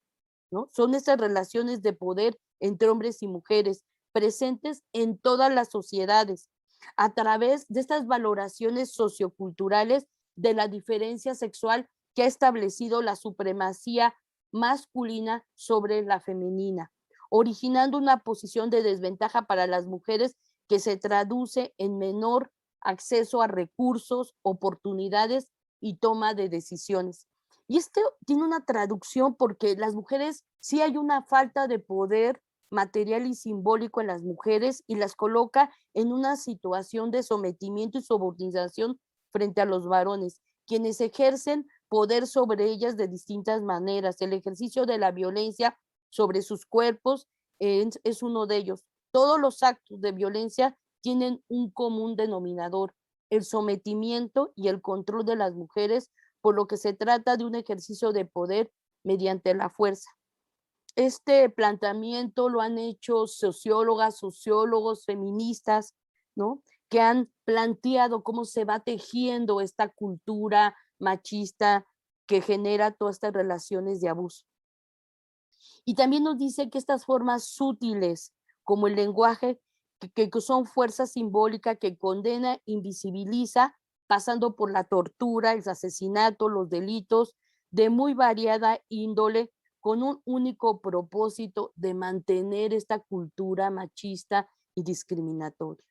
¿no? Son esas relaciones de poder entre hombres y mujeres presentes en todas las sociedades a través de estas valoraciones socioculturales de la diferencia sexual que ha establecido la supremacía masculina sobre la femenina, originando una posición de desventaja para las mujeres que se traduce en menor acceso a recursos, oportunidades y toma de decisiones. Y esto tiene una traducción porque las mujeres, sí hay una falta de poder material y simbólico en las mujeres y las coloca en una situación de sometimiento y subordinación frente a los varones, quienes ejercen poder sobre ellas de distintas maneras. El ejercicio de la violencia sobre sus cuerpos es uno de ellos. Todos los actos de violencia tienen un común denominador: el sometimiento y el control de las mujeres, por lo que se trata de un ejercicio de poder mediante la fuerza. Este planteamiento lo han hecho sociólogas, sociólogos, feministas, ¿no? Que han planteado cómo se va tejiendo esta cultura machista que genera todas estas relaciones de abuso. Y también nos dice que estas formas sutiles, como el lenguaje, que son fuerza simbólica que condena, invisibiliza, pasando por la tortura, el asesinato, los delitos de muy variada índole, con un único propósito de mantener esta cultura machista y discriminatoria.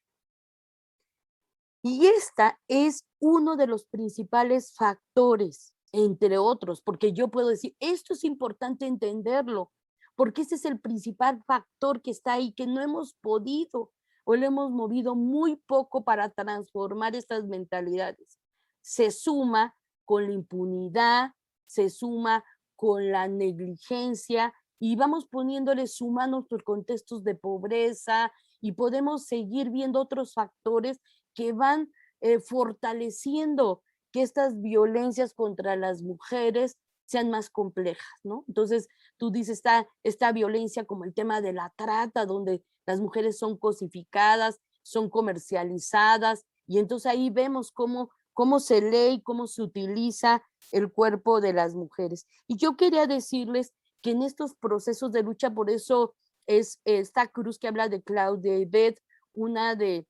Y esta es uno de los principales factores, entre otros, porque yo puedo decir, esto es importante entenderlo, porque ese es el principal factor que está ahí, que no hemos podido o le hemos movido muy poco para transformar estas mentalidades. Se suma con la impunidad, se suma con la negligencia, y vamos poniéndole, sumando los contextos de pobreza, y podemos seguir viendo otros factores que van fortaleciendo que estas violencias contra las mujeres sean más complejas, ¿no? Entonces, tú dices, esta violencia como el tema de la trata, donde las mujeres son cosificadas, son comercializadas, y entonces ahí vemos cómo se lee y cómo se utiliza el cuerpo de las mujeres. Y yo quería decirles que en estos procesos de lucha, por eso es esta cruz que habla de Claudia Ibet, una de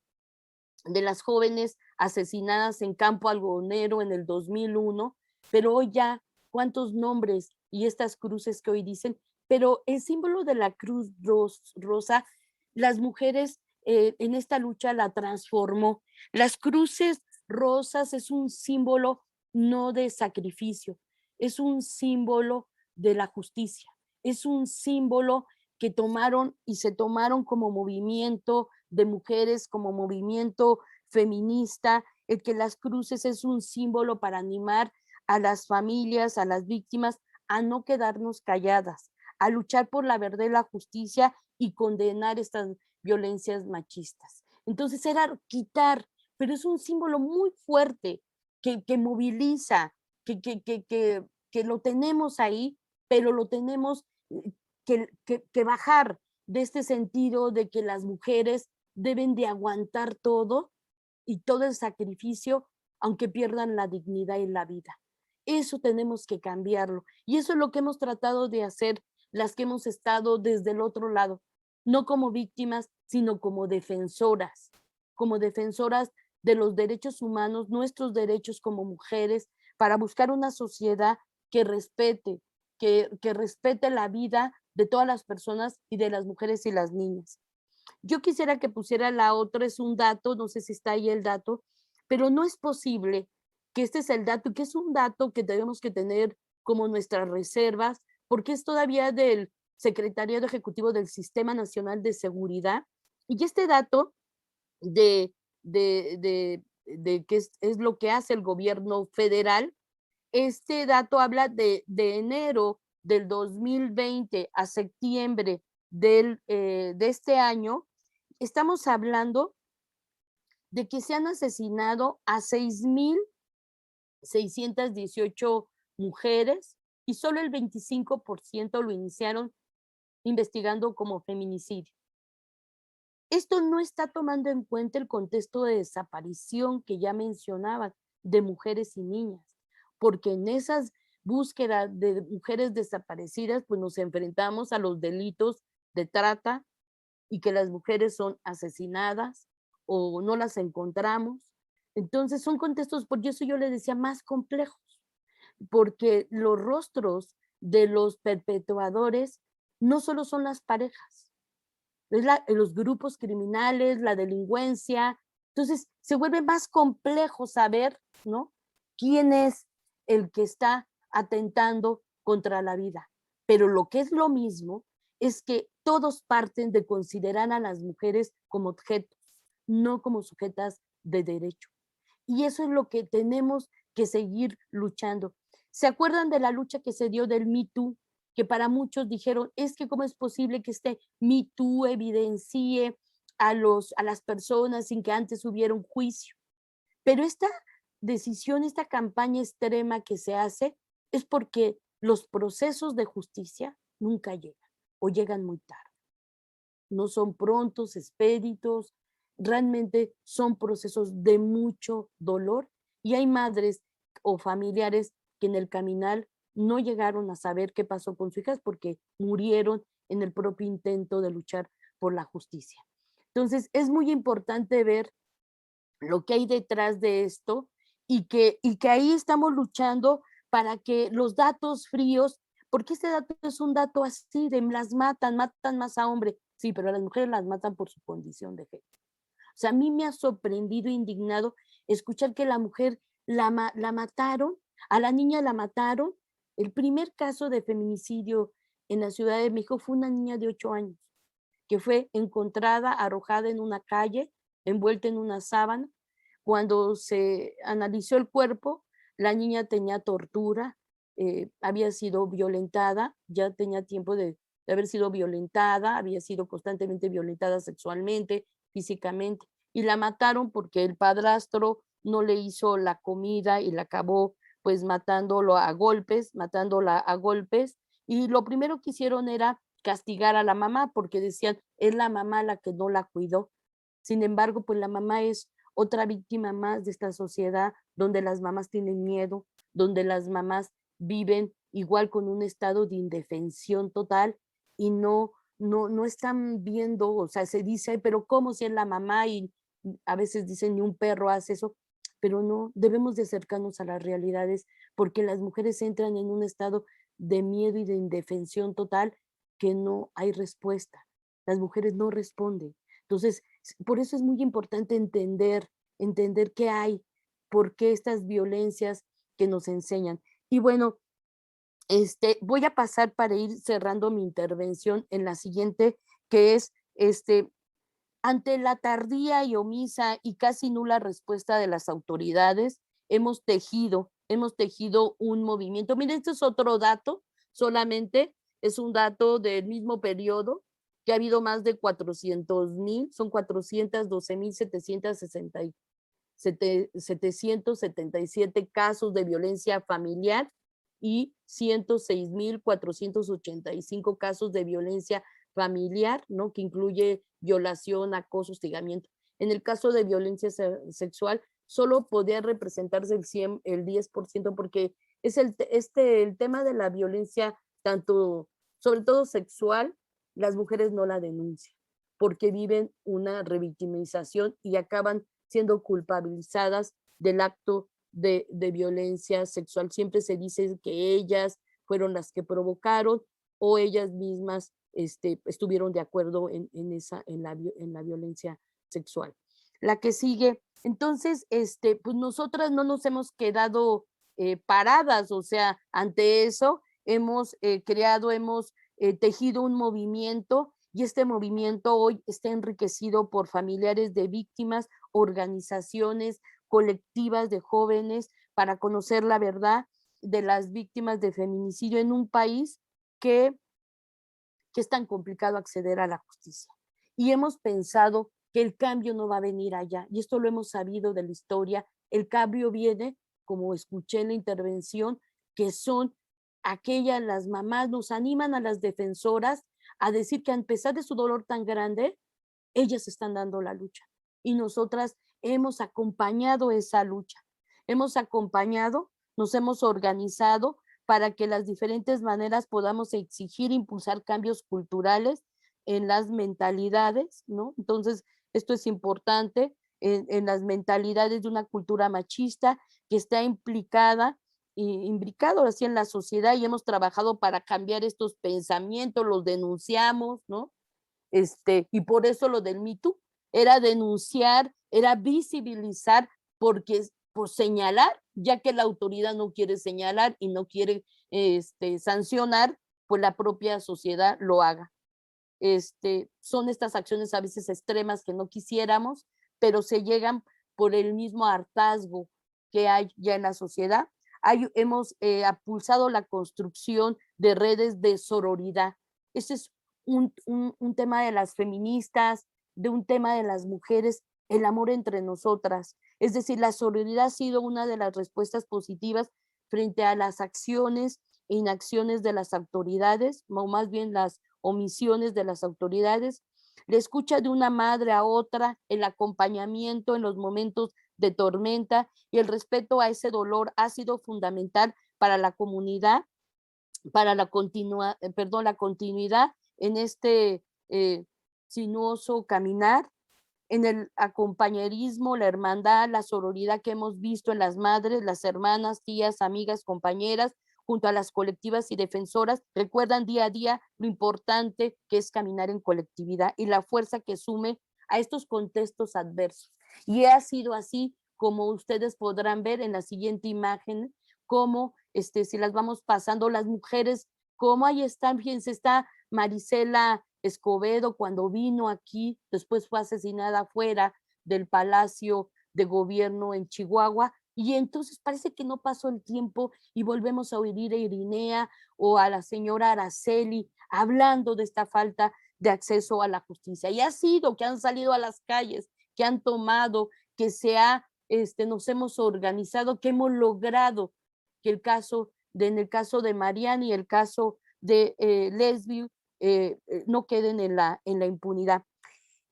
las jóvenes asesinadas en Campo Algodonero en el 2001, pero hoy ya, ¿cuántos nombres y estas cruces que hoy dicen? Pero el símbolo de la cruz rosa, las mujeres en esta lucha la transformó. Las cruces rosas es un símbolo no de sacrificio, es un símbolo de la justicia, es un símbolo que tomaron y se tomaron como movimiento de mujeres, como movimiento feminista, el que las cruces es un símbolo para animar a las familias, a las víctimas, a no quedarnos calladas, a luchar por la verdad y la justicia y condenar estas violencias machistas. Entonces era quitar, pero es un símbolo muy fuerte que moviliza, que lo tenemos ahí, pero lo tenemos que bajar de este sentido de que las mujeres deben de aguantar todo y todo el sacrificio, aunque pierdan la dignidad y la vida. Eso tenemos que cambiarlo. Y eso es lo que hemos tratado de hacer las que hemos estado desde el otro lado, no como víctimas, sino como defensoras de los derechos humanos, nuestros derechos como mujeres, para buscar una sociedad que respete, que respete la vida de todas las personas y de las mujeres y las niñas. Yo quisiera que pusiera la otra, es un dato, no sé si está ahí el dato, pero no es posible que este es el dato, que es un dato que tenemos que tener como nuestras reservas, porque es todavía del Secretariado Ejecutivo del Sistema Nacional de Seguridad, y este dato de, de qué es lo que hace el gobierno federal, este dato habla de enero del 2020 a septiembre de este año. Estamos hablando de que se han asesinado a 6,618 mujeres y solo el 25% lo iniciaron investigando como feminicidio. Esto no está tomando en cuenta el contexto de desaparición que ya mencionaban de mujeres y niñas, porque en esas búsquedas de mujeres desaparecidas, pues nos enfrentamos a los delitos de trata y que las mujeres son asesinadas o no las encontramos. Entonces son contextos, por eso yo le decía, más complejos, porque los rostros de los perpetuadores no solo son las parejas, es los grupos criminales, la delincuencia. Entonces se vuelve más complejo saber, ¿no?, quién es el que está atentando contra la vida. Pero lo que es lo mismo es que todos parten de considerar a las mujeres como objetos, no como sujetas de derecho. Y eso es lo que tenemos que seguir luchando. ¿Se acuerdan de la lucha que se dio del Me Too? Que para muchos dijeron, es que cómo es posible que este Me Too evidencie a las personas sin que antes hubiera un juicio. Pero esta decisión, esta campaña extrema que se hace es porque los procesos de justicia nunca llegan o llegan muy tarde. No son prontos, expeditos, realmente son procesos de mucho dolor y hay madres o familiares que en el caminar no llegaron a saber qué pasó con sus hijas porque murieron en el propio intento de luchar por la justicia. Entonces es muy importante ver lo que hay detrás de esto y que ahí estamos luchando para que los datos fríos, porque este dato es un dato así de las matan más a hombres, sí, pero a las mujeres las matan por su condición de género. O sea, a mí me ha sorprendido, indignado, escuchar que la mujer la mataron, a la niña la mataron. El primer caso de feminicidio en la Ciudad de México fue una niña de 8 años, que fue encontrada arrojada en una calle, envuelta en una sábana. Cuando se analizó el cuerpo, la niña tenía tortura, había sido violentada, ya tenía tiempo de haber sido violentada, había sido constantemente violentada sexualmente, físicamente, y la mataron porque el padrastro no le hizo la comida y la acabó pues matándola a golpes, y lo primero que hicieron era castigar a la mamá porque decían, es la mamá la que no la cuidó. Sin embargo, pues la mamá es otra víctima más de esta sociedad donde las mamás tienen miedo, donde las mamás viven igual con un estado de indefensión total y no están viendo, o sea, se dice, pero ¿cómo si es la mamá? Y a veces dicen, ni un perro hace eso, pero no, debemos de acercarnos a las realidades porque las mujeres entran en un estado de miedo y de indefensión total que no hay respuesta. Las mujeres no responden. Entonces, por eso es muy importante entender qué hay, por qué estas violencias que nos enseñan. Y bueno, voy a pasar para ir cerrando mi intervención en la siguiente, que es Ante la tardía y omisa y casi nula respuesta de las autoridades, hemos tejido un movimiento. Miren, este es otro dato, solamente es un dato del mismo periodo, que ha habido más de 400,000, son 412,777 casos de violencia familiar y 106,485 casos de violencia familiar, ¿no? Que incluye violación, acoso, hostigamiento. En el caso de violencia sexual, solo podía representarse el 10%, porque es el tema de la violencia, tanto, sobre todo sexual, las mujeres no la denuncian, porque viven una revictimización y acaban siendo culpabilizadas del acto de violencia sexual. Siempre se dice que ellas fueron las que provocaron o ellas mismas estuvieron de acuerdo en la violencia sexual. La que sigue, entonces, pues nosotras no nos hemos quedado paradas, o sea, ante eso hemos tejido un movimiento, y este movimiento hoy está enriquecido por familiares de víctimas, organizaciones colectivas de jóvenes para conocer la verdad de las víctimas de feminicidio en un país que es tan complicado acceder a la justicia. Y hemos pensado que el cambio no va a venir allá, y esto lo hemos sabido de la historia. El cambio viene, como escuché en la intervención, que son las mamás nos animan a las defensoras a decir que a pesar de su dolor tan grande, ellas están dando la lucha. Y nosotras hemos acompañado esa lucha. Hemos acompañado, nos hemos organizado para que las diferentes maneras podamos exigir, impulsar cambios culturales en las mentalidades, ¿no? Entonces, esto es importante en las mentalidades de una cultura machista que está imbricado así en la sociedad, y hemos trabajado para cambiar estos pensamientos, los denunciamos, ¿no? Y por eso lo del Me Too era denunciar, era visibilizar, porque por señalar, ya que la autoridad no quiere señalar y no quiere sancionar, pues la propia sociedad lo haga. Son estas acciones a veces extremas que no quisiéramos, pero se llegan por el mismo hartazgo que hay ya en la sociedad. Hemos impulsado la construcción de redes de sororidad. Ese es un tema de las feministas, de un tema de las mujeres, el amor entre nosotras. Es decir, la sororidad ha sido una de las respuestas positivas frente a las acciones e inacciones de las autoridades, o más bien las omisiones de las autoridades. La escucha de una madre a otra, el acompañamiento en los momentos de tormenta y el respeto a ese dolor ha sido fundamental para la comunidad, para la continuidad en este sinuoso caminar, en el acompañerismo, la hermandad, la sororidad que hemos visto en las madres, las hermanas, tías, amigas, compañeras, junto a las colectivas y defensoras, recuerdan día a día lo importante que es caminar en colectividad y la fuerza que sume a estos contextos adversos. Y ha sido así como ustedes podrán ver en la siguiente imagen, cómo, si las vamos pasando, las mujeres, cómo ahí están, fíjense, está Marisela Escobedo cuando vino aquí, después fue asesinada fuera del Palacio de Gobierno en Chihuahua, y entonces parece que no pasó el tiempo y volvemos a oír a Irinea o a la señora Araceli hablando de esta falta de acceso a la justicia. Y ha sido que han salido a las calles, que han tomado, que nos hemos organizado, que hemos logrado que en el caso de Mariana y el caso de Lesbi no queden en la impunidad.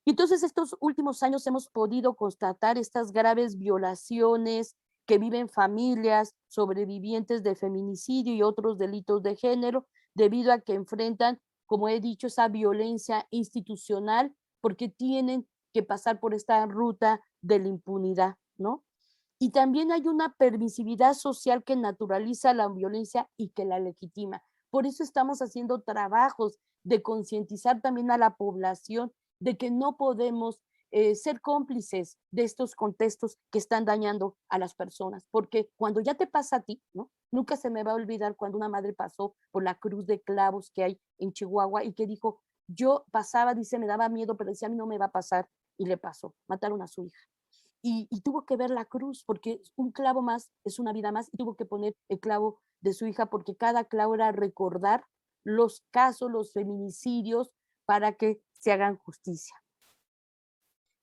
Y entonces estos últimos años hemos podido constatar estas graves violaciones que viven familias sobrevivientes de feminicidio y otros delitos de género, debido a que enfrentan, como he dicho, esa violencia institucional, porque tienen que pasar por esta ruta de la impunidad, ¿no? Y también hay una permisividad social que naturaliza la violencia y que la legitima. Por eso estamos haciendo trabajos de concientizar también a la población de que no podemos ser cómplices de estos contextos que están dañando a las personas, porque cuando ya te pasa a ti, ¿no? Nunca se me va a olvidar cuando una madre pasó por la cruz de clavos que hay en Chihuahua y que dijo, yo pasaba, dice, me daba miedo, pero decía, a mí no me va a pasar, y le pasó, mataron a su hija. Y tuvo que ver la cruz, porque un clavo más es una vida más, y tuvo que poner el clavo de su hija, porque cada clavo era recordar los casos, los feminicidios, para que se hagan justicia.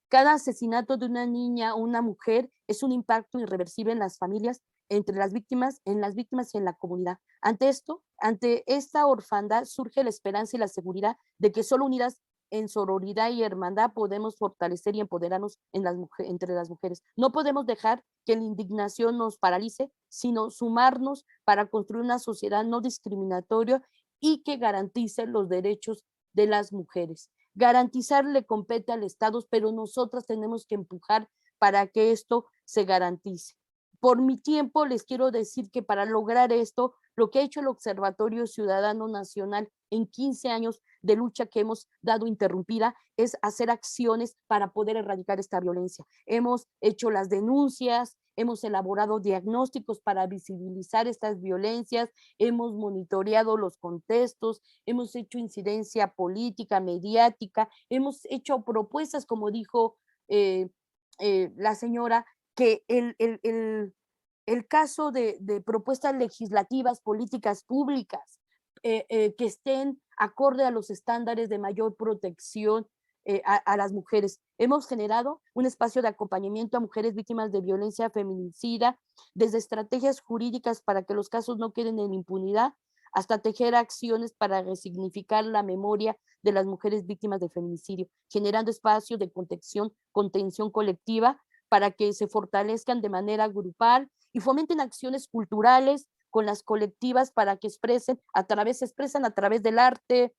Cada asesinato de una niña o una mujer es un impacto irreversible en las familias, entre las víctimas, en las víctimas y en la comunidad. Ante esto, ante esta orfandad, surge la esperanza y la seguridad de que solo unidas en sororidad y hermandad podemos fortalecer y empoderarnos entre las mujeres. No podemos dejar que la indignación nos paralice, sino sumarnos para construir una sociedad no discriminatoria y que garantice los derechos de las mujeres. Garantizar le compete al Estado, pero nosotras tenemos que empujar para que esto se garantice. Por mi tiempo les quiero decir que para lograr esto, lo que ha hecho el Observatorio Ciudadano Nacional en 15 años de lucha que hemos dado interrumpida es hacer acciones para poder erradicar esta violencia. Hemos hecho las denuncias, hemos elaborado diagnósticos para visibilizar estas violencias, hemos monitoreado los contextos, hemos hecho incidencia política, mediática, hemos hecho propuestas, como dijo la señora, que el caso de propuestas legislativas, políticas públicas, que estén acorde a los estándares de mayor protección a las mujeres. Hemos generado un espacio de acompañamiento a mujeres víctimas de violencia feminicida, desde estrategias jurídicas para que los casos no queden en impunidad, hasta tejer acciones para resignificar la memoria de las mujeres víctimas de feminicidio, generando espacios de contención colectiva para que se fortalezcan de manera grupal y fomenten acciones culturales con las colectivas para que se expresan a través del arte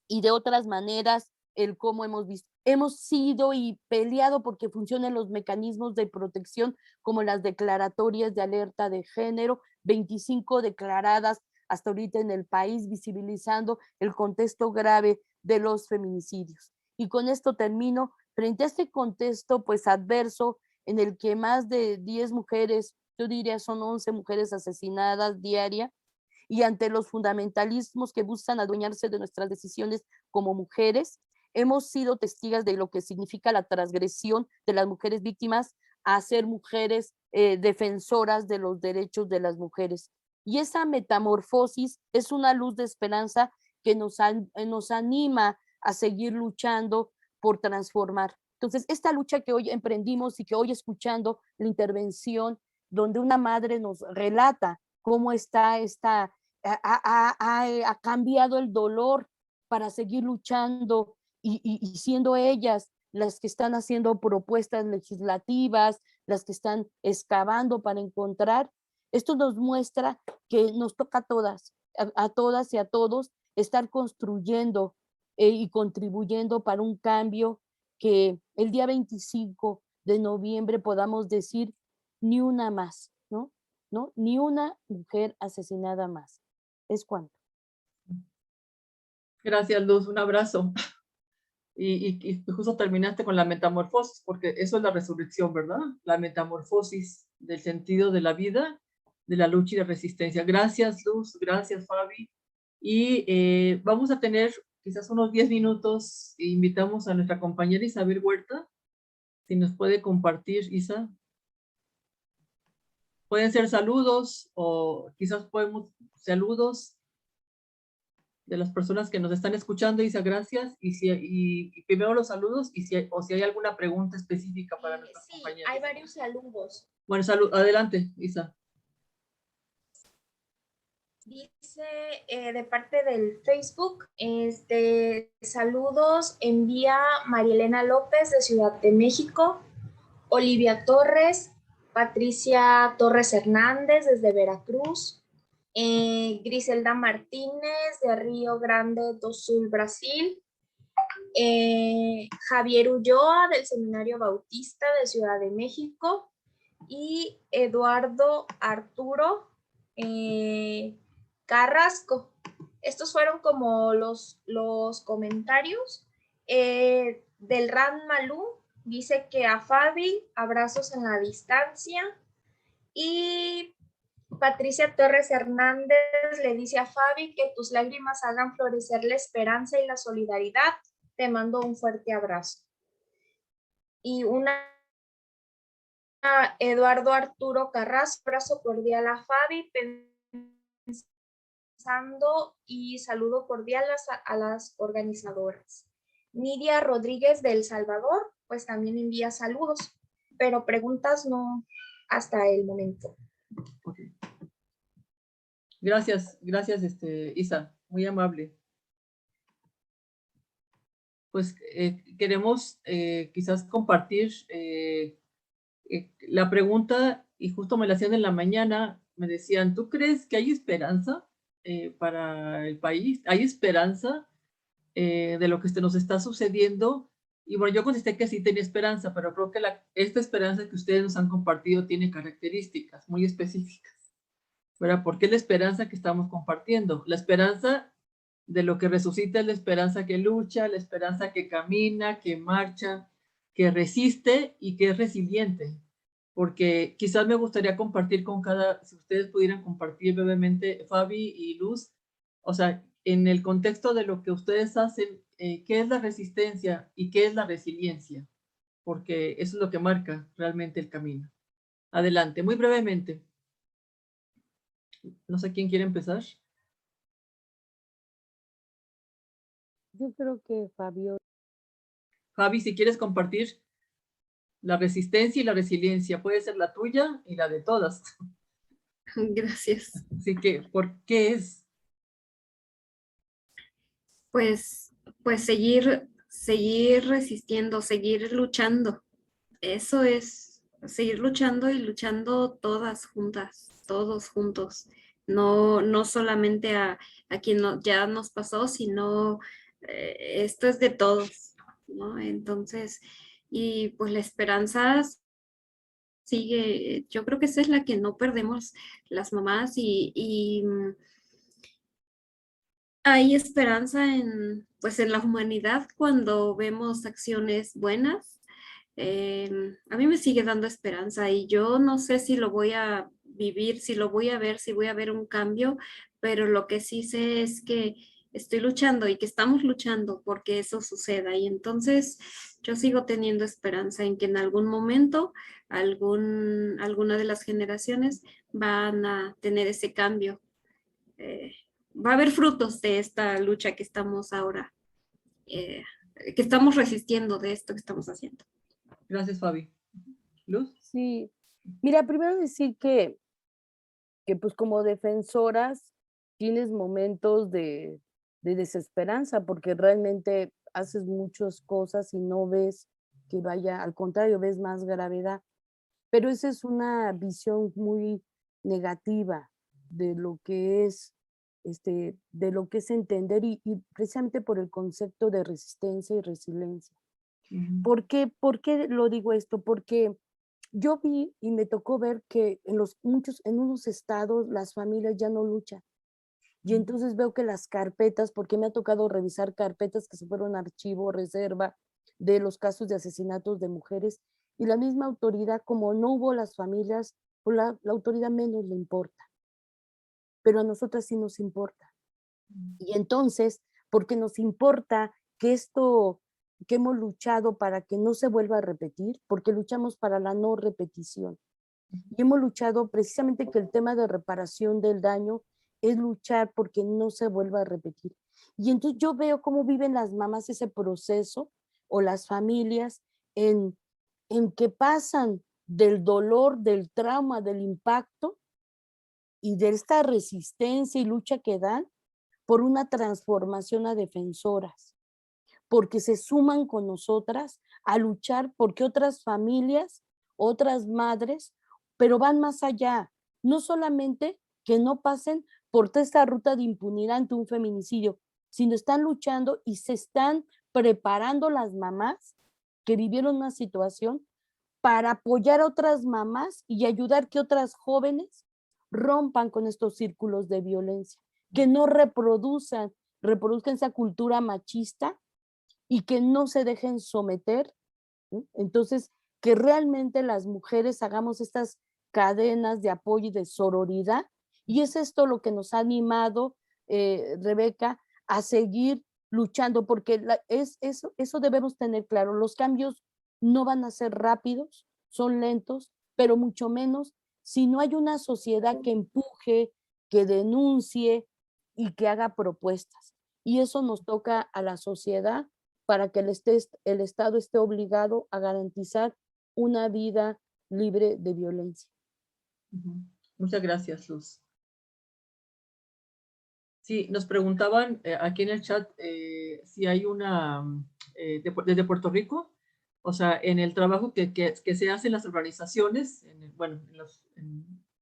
y de otras maneras el cómo hemos visto. Hemos sido y peleado porque funcionen los mecanismos de protección como las declaratorias de alerta de género, 25 declaradas hasta ahorita en el país, visibilizando el contexto grave de los feminicidios. Y con esto termino. Frente a este contexto pues adverso en el que más de 10 mujeres, yo diría son 11 mujeres asesinadas diaria, y ante los fundamentalismos que buscan adueñarse de nuestras decisiones como mujeres, hemos sido testigos de lo que significa la transgresión de las mujeres víctimas a ser mujeres defensoras de los derechos de las mujeres. Y esa metamorfosis es una luz de esperanza que nos anima a seguir luchando por transformar. Entonces, esta lucha que hoy emprendimos y que hoy escuchando la intervención donde una madre nos relata cómo ha cambiado el dolor para seguir luchando y siendo ellas las que están haciendo propuestas legislativas, las que están excavando para encontrar. Esto nos muestra que nos toca a todas y a todos estar construyendo y contribuyendo para un cambio que el día 25 de noviembre podamos decir ni una más, ¿no? ¿No? Ni una mujer asesinada más. ¿Es cuánto? Gracias, Luz. Un abrazo. Y justo terminaste con la metamorfosis, porque eso es la resurrección, ¿verdad? La metamorfosis del sentido de la vida, de la lucha y de resistencia. Gracias, Luz. Gracias, Fabi. Y vamos a tener quizás unos 10 minutos. Invitamos a nuestra compañera Isabel Huerta, si nos puede compartir, Isa. Pueden ser saludos o quizás podemos saludos de las personas que nos están escuchando, Isa, gracias. Y primero los saludos y si hay alguna pregunta específica para nuestros compañeros. Hay varios saludos. Bueno, adelante, Isa. Dice de parte del Facebook, saludos, envía María Elena López de Ciudad de México, Olivia Torres, Patricia Torres Hernández desde Veracruz, Griselda Martínez de Río Grande do Sul, Brasil, Javier Ulloa del Seminario Bautista de Ciudad de México y Eduardo Arturo Carrasco. Estos fueron como los comentarios. Del Ran Malú dice que a Fabi, abrazos en la distancia. Y Patricia Torres Hernández le dice a Fabi que tus lágrimas hagan florecer la esperanza y la solidaridad. Te mando un fuerte abrazo. Y Eduardo Arturo Carrasco, abrazo cordial a Fabi, pensando y saludo cordial a las organizadoras. Nidia Rodríguez de El Salvador, pues también envía saludos, pero preguntas no hasta el momento. Okay. Gracias, Isa, muy amable. Pues queremos quizás compartir la pregunta, y justo me la hacían en la mañana, me decían, ¿tú crees que hay esperanza para el país? ¿Hay esperanza de lo que nos está sucediendo? Y bueno, yo contesté que sí tenía esperanza, pero creo que esta esperanza que ustedes nos han compartido tiene características muy específicas. ¿Verdad? ¿Por qué la esperanza que estamos compartiendo? La esperanza de lo que resucita es la esperanza que lucha, la esperanza que camina, que marcha, que resiste y que es resiliente. Porque quizás me gustaría compartir si ustedes pudieran compartir brevemente, Fabi y Luz, o sea, en el contexto de lo que ustedes hacen, ¿qué es la resistencia y qué es la resiliencia? Porque eso es lo que marca realmente el camino. Adelante, muy brevemente. No sé quién quiere empezar. Yo creo que Fabio. Fabi, si quieres compartir la resistencia y la resiliencia, puede ser la tuya y la de todas. Gracias. Así que, ¿por qué es? Pues seguir resistiendo, seguir luchando. Eso es, seguir luchando y luchando todas juntas, todos juntos. No solamente a quien ya nos pasó, sino esto es de todos, ¿no? Entonces, y pues la esperanza sigue, yo creo que esa es la que no perdemos las mamás y hay esperanza pues en la humanidad cuando vemos acciones buenas. A mí me sigue dando esperanza y yo no sé si lo voy a vivir, si lo voy a ver, si voy a ver un cambio, pero lo que sí sé es que estoy luchando y que estamos luchando porque eso suceda. Y entonces yo sigo teniendo esperanza en que en algún momento alguna de las generaciones van a tener ese cambio. Va a haber frutos de esta lucha que estamos ahora, que estamos resistiendo de esto que estamos haciendo. Gracias, Fabi. Luz. Sí, mira, primero decir que pues como defensoras tienes momentos de desesperanza porque realmente haces muchas cosas y no ves que vaya, al contrario, ves más gravedad. Pero esa es una visión muy negativa de lo que es, de lo que es entender y precisamente por el concepto de resistencia y resiliencia. ¿Por qué lo digo esto? Porque yo vi y me tocó ver que en unos estados las familias ya no luchan. Y entonces veo que las carpetas, porque me ha tocado revisar carpetas que se fueron a archivo, reserva de los casos de asesinatos de mujeres, y la misma autoridad, como no hubo las familias, pues la autoridad menos le importa. Pero a nosotras sí nos importa. Y entonces, porque nos importa que esto que hemos luchado para que no se vuelva a repetir, porque luchamos para la no repetición. Y hemos luchado precisamente que el tema de reparación del daño es luchar porque no se vuelva a repetir. Y entonces yo veo cómo viven las mamás ese proceso o las familias en que pasan del dolor, del trauma, del impacto y de esta resistencia y lucha que dan por una transformación a defensoras, porque se suman con nosotras a luchar porque otras familias, otras madres, pero van más allá, no solamente que no pasen por toda esta ruta de impunidad ante un feminicidio, sino están luchando y se están preparando las mamás que vivieron una situación para apoyar a otras mamás y ayudar que otras jóvenes rompan con estos círculos de violencia, que no reproduzcan esa cultura machista y que no se dejen someter, ¿no? Entonces, que realmente las mujeres hagamos estas cadenas de apoyo y de sororidad. Y es esto lo que nos ha animado, Rebeca, a seguir luchando, porque eso debemos tener claro. Los cambios no van a ser rápidos, son lentos, pero mucho menos si no hay una sociedad que empuje, que denuncie y que haga propuestas. Y eso nos toca a la sociedad para que el Estado esté obligado a garantizar una vida libre de violencia. Muchas gracias, Luz. Sí, nos preguntaban aquí en el chat si hay una, desde Puerto Rico, o sea, en el trabajo que se hace en las organizaciones, bueno,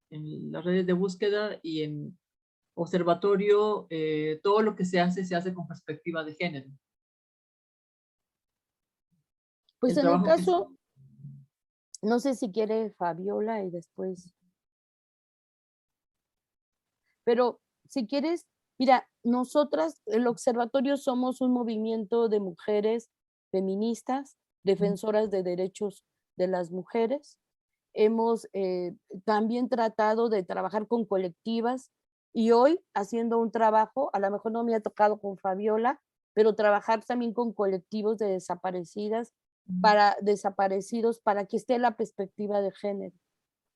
en las redes de búsqueda y en observatorio, todo lo que se hace con perspectiva de género. Pues El en el trabajo que caso, no sé si quiere Fabiola y después, pero si quieres, mira, nosotras, el observatorio somos un movimiento de mujeres feministas, defensoras de derechos de las mujeres. Hemos también tratado de trabajar con colectivas y hoy haciendo un trabajo, a lo mejor no me ha tocado con Fabiola, pero trabajar también con colectivos de desaparecidos para que esté la perspectiva de género,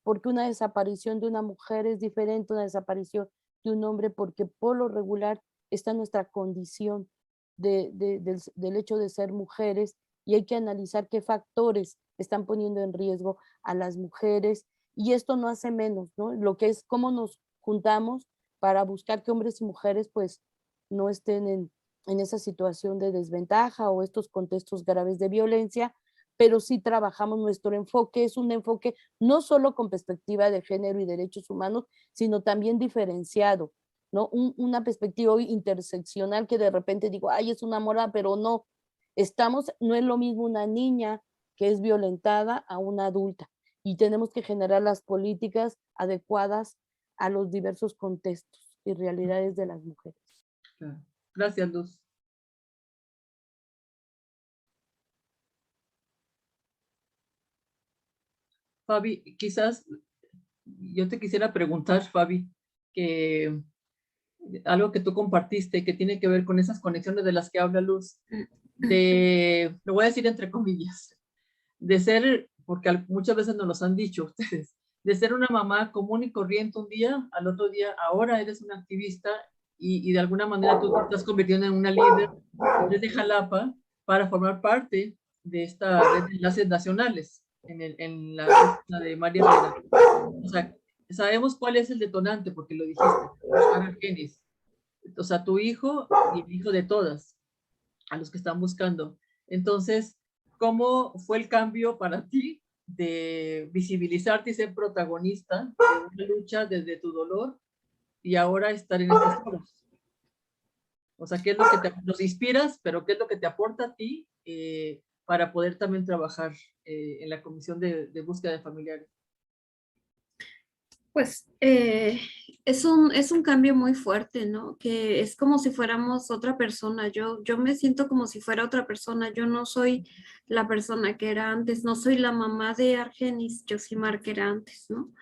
porque una desaparición de una mujer es diferente a una desaparición de un hombre, porque por lo regular está nuestra condición del hecho de ser mujeres y hay que analizar qué factores están poniendo en riesgo a las mujeres y esto no hace menos, ¿no? Lo que es cómo nos juntamos para buscar que hombres y mujeres pues no estén en esa situación de desventaja o estos contextos graves de violencia, pero sí trabajamos nuestro enfoque, es un enfoque no solo con perspectiva de género y derechos humanos, sino también diferenciado, ¿no? Una perspectiva interseccional que de repente digo, ay, es una mora, pero no, no es lo mismo una niña que es violentada a una adulta y tenemos que generar las políticas adecuadas a los diversos contextos y realidades de las mujeres. Gracias, Luz. Fabi, quizás yo te quisiera preguntar, Fabi, que algo que tú compartiste que tiene que ver con esas conexiones de las que habla Luz, lo voy a decir entre comillas, de ser, porque muchas veces nos los han dicho ustedes, de ser una mamá común y corriente un día, al otro día, ahora eres una activista y de alguna manera tú te estás convirtiendo en una líder desde Jalapa para formar parte de esta red de enlaces nacionales en la búsqueda de María Herrera. O sea, sabemos cuál es el detonante, porque lo dijiste, buscar a Genis. O sea, tu hijo y el hijo de todas, a los que están buscando. Entonces, ¿cómo fue el cambio para ti de visibilizarte y ser protagonista de una lucha desde tu dolor y ahora estar en estos foros? O sea, ¿qué es lo que nos inspiras, pero qué es lo que te aporta a ti para poder también trabajar en la comisión de búsqueda de familiares? Pues es un cambio muy fuerte, ¿no? Que es como si fuéramos otra persona. Yo me siento como si fuera otra persona. Yo no soy la persona que era antes. No soy la mamá de Argenis, Josimar, que era antes, ¿no?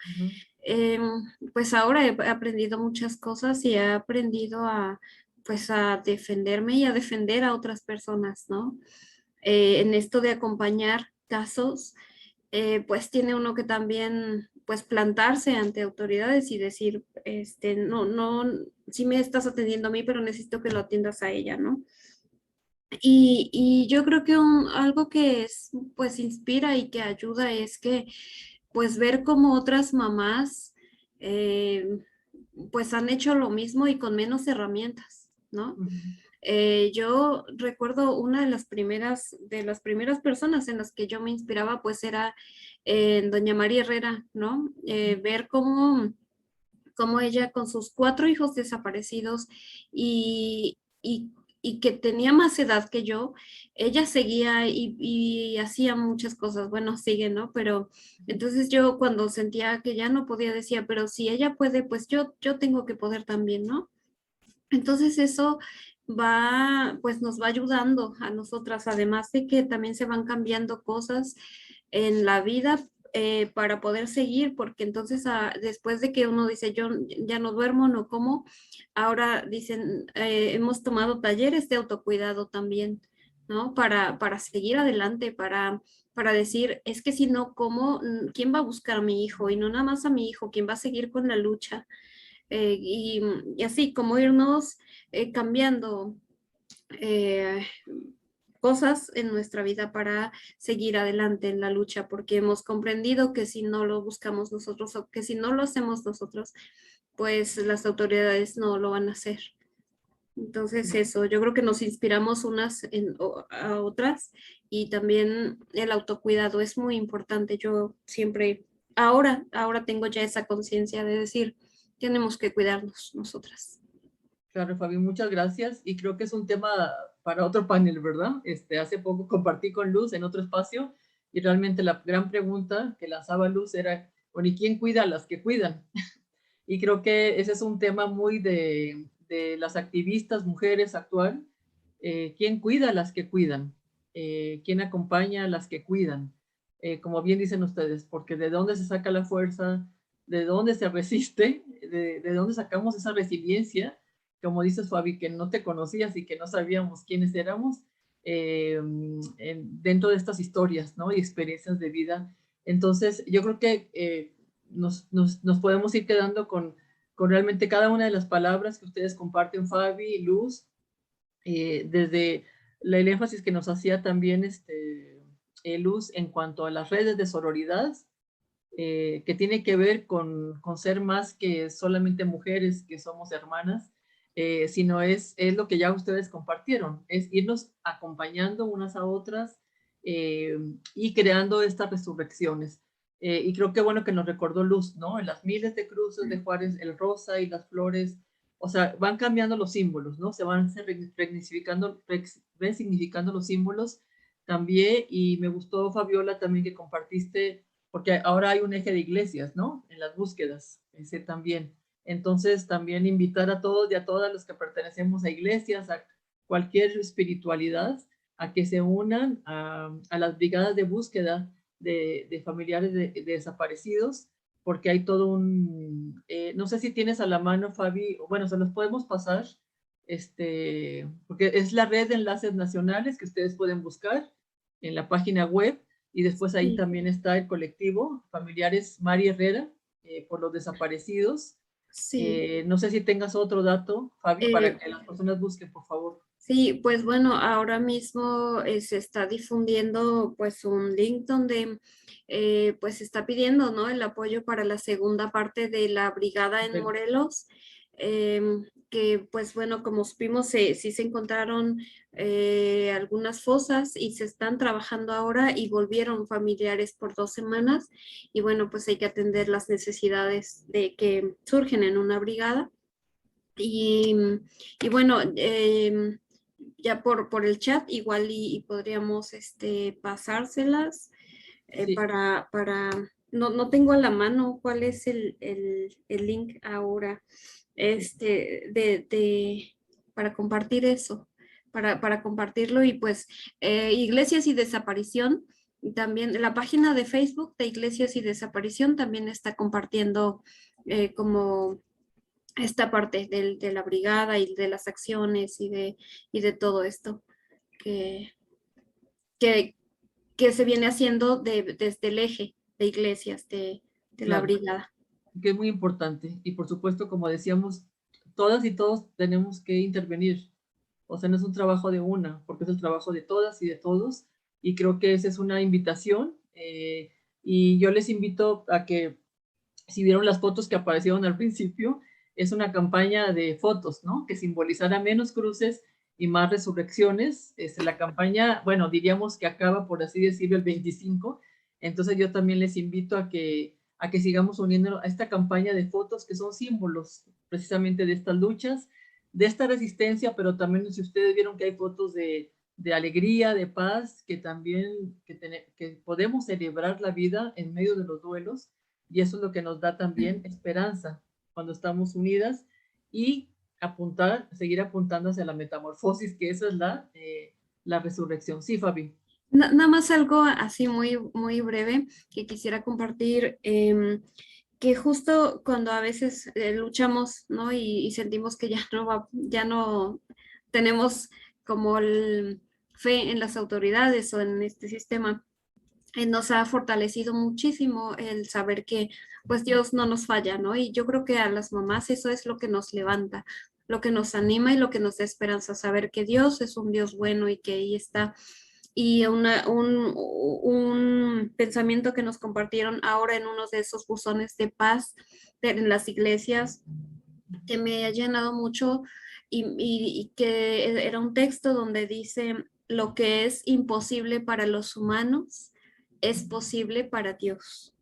Pues ahora he aprendido muchas cosas y he aprendido pues a defenderme y a defender a otras personas, ¿no? En esto de acompañar casos, pues tiene uno que también pues plantarse ante autoridades y decir, no, sí me estás atendiendo a mí, pero necesito que lo atiendas a ella, ¿no? Y yo creo que algo que pues inspira y que ayuda es que pues ver cómo otras mamás pues han hecho lo mismo y con menos herramientas, ¿no? Yo recuerdo una de las primeras personas en las que yo me inspiraba, pues era doña María Herrera, ¿no? Ver cómo ella con sus 4 hijos desaparecidos y que tenía más edad que yo, ella seguía y hacía muchas cosas, bueno, sigue, ¿no? Pero entonces yo cuando sentía que ya no podía decía, pero si ella puede, pues yo tengo que poder también, ¿no? Entonces eso pues nos va ayudando a nosotras, además de que también se van cambiando cosas en la vida, para poder seguir, porque entonces después de que uno dice, yo ya no duermo, no como, ahora dicen, hemos tomado talleres de autocuidado también, ¿no? Para seguir adelante, para decir, es que si no como, ¿quién va a buscar a mi hijo? Y no nada más a mi hijo, ¿quién va a seguir con la lucha? Y así como irnos cambiando eh, cosas en nuestra vida para seguir adelante en la lucha, porque hemos comprendido que si no lo buscamos nosotros o que si no lo hacemos nosotros, pues las autoridades no lo van a hacer. Entonces eso, yo creo que nos inspiramos unas a otras y también el autocuidado es muy importante. Yo siempre, ahora tengo ya esa conciencia de decir, tenemos que cuidarnos nosotras. Claro, Fabi, muchas gracias. Y creo que es un tema para otro panel, ¿verdad? Hace poco compartí con Luz en otro espacio y realmente la gran pregunta que lanzaba Luz era, bueno, ¿y quién cuida a las que cuidan? Y creo que ese es un tema muy de las activistas mujeres actual. ¿Quién cuida a las que cuidan? ¿Quién acompaña a las que cuidan? Como bien dicen ustedes, porque de dónde se saca la fuerza, de dónde se resiste, de dónde sacamos esa resiliencia, como dices Fabi, que no te conocías y que no sabíamos quiénes éramos, dentro de estas historias, ¿no? Y experiencias de vida. Entonces, yo creo que nos podemos ir quedando con realmente cada una de las palabras que ustedes comparten, Fabi y Luz, desde el énfasis que nos hacía también Luz en cuanto a las redes de sororidad, que tiene que ver con ser más que solamente mujeres que somos hermanas, sino es lo que ya ustedes compartieron, es irnos acompañando unas a otras y creando estas resurrecciones. Y creo que bueno que nos recordó Luz, ¿no? En las miles de cruces de Juárez, el rosa y las flores, o sea, van cambiando los símbolos, ¿no? Se van resignificando los símbolos también, y me gustó, Fabiola, también que compartiste, porque ahora hay un eje de iglesias, ¿no? En las búsquedas, ese también. Entonces, también invitar a todos y a todas los que pertenecemos a iglesias, a cualquier espiritualidad, a que se unan a las brigadas de búsqueda de familiares de desaparecidos, porque hay todo no sé si tienes a la mano, Fabi, bueno, se los podemos pasar, porque es la red de enlaces nacionales que ustedes pueden buscar en la página web, y después ahí Sí. también está el colectivo Familiares Mari Herrera por los desaparecidos. Sí. No sé si tengas otro dato, Fabi, para que las personas busquen, por favor. Sí, pues bueno, ahora mismo se está difundiendo pues un link donde pues se está pidiendo, ¿no? El apoyo para la segunda parte de la brigada en Perfecto. Morelos, que pues bueno, como supimos, sí se encontraron algunas fosas y se están trabajando ahora y volvieron familiares por 2 semanas y bueno, pues hay que atender las necesidades de que surgen en una brigada. Y bueno, ya por el chat igual y podríamos pasárselas Sí. no tengo a la mano cuál es el link ahora para compartir eso, para compartirlo y pues Iglesias y Desaparición, y también la página de Facebook de Iglesias y Desaparición también está compartiendo como esta parte de la brigada y de las acciones y de todo esto que, que, que se viene haciendo desde el eje de iglesias de la Claro, brigada. que es muy importante. Y por supuesto, como decíamos, todas y todos tenemos que intervenir. O sea, no es un trabajo de una, porque es el trabajo de todas y de todos. Y creo que esa es una invitación. Y yo les invito a que, si vieron las fotos que aparecieron al principio, es una campaña de fotos, ¿no? Que simbolizará menos cruces y más resurrecciones. La campaña, bueno, diríamos que acaba, por así decirlo, el 25. Entonces yo también les invito a que sigamos uniendo a esta campaña de fotos que son símbolos precisamente de estas luchas, de esta resistencia, pero también si ustedes vieron que hay fotos de alegría, de paz, que también que podemos celebrar la vida en medio de los duelos, y eso es lo que nos da también esperanza cuando estamos unidas, y seguir apuntando hacia la metamorfosis, que esa es la resurrección. Sí, Fabi. Nada más algo así muy, muy breve que quisiera compartir, que justo cuando a veces luchamos, ¿no? Y sentimos que ya no ya no tenemos como el fe en las autoridades o en este sistema, nos ha fortalecido muchísimo el saber que pues Dios no nos falla, ¿no? Y yo creo que a las mamás eso es lo que nos levanta, lo que nos anima y lo que nos da esperanza, saber que Dios es un Dios bueno y que ahí está. Y un pensamiento que nos compartieron ahora en uno de esos buzones de paz en las iglesias, que me ha llenado mucho y que era un texto donde dice, lo que es imposible para los humanos es posible para Dios.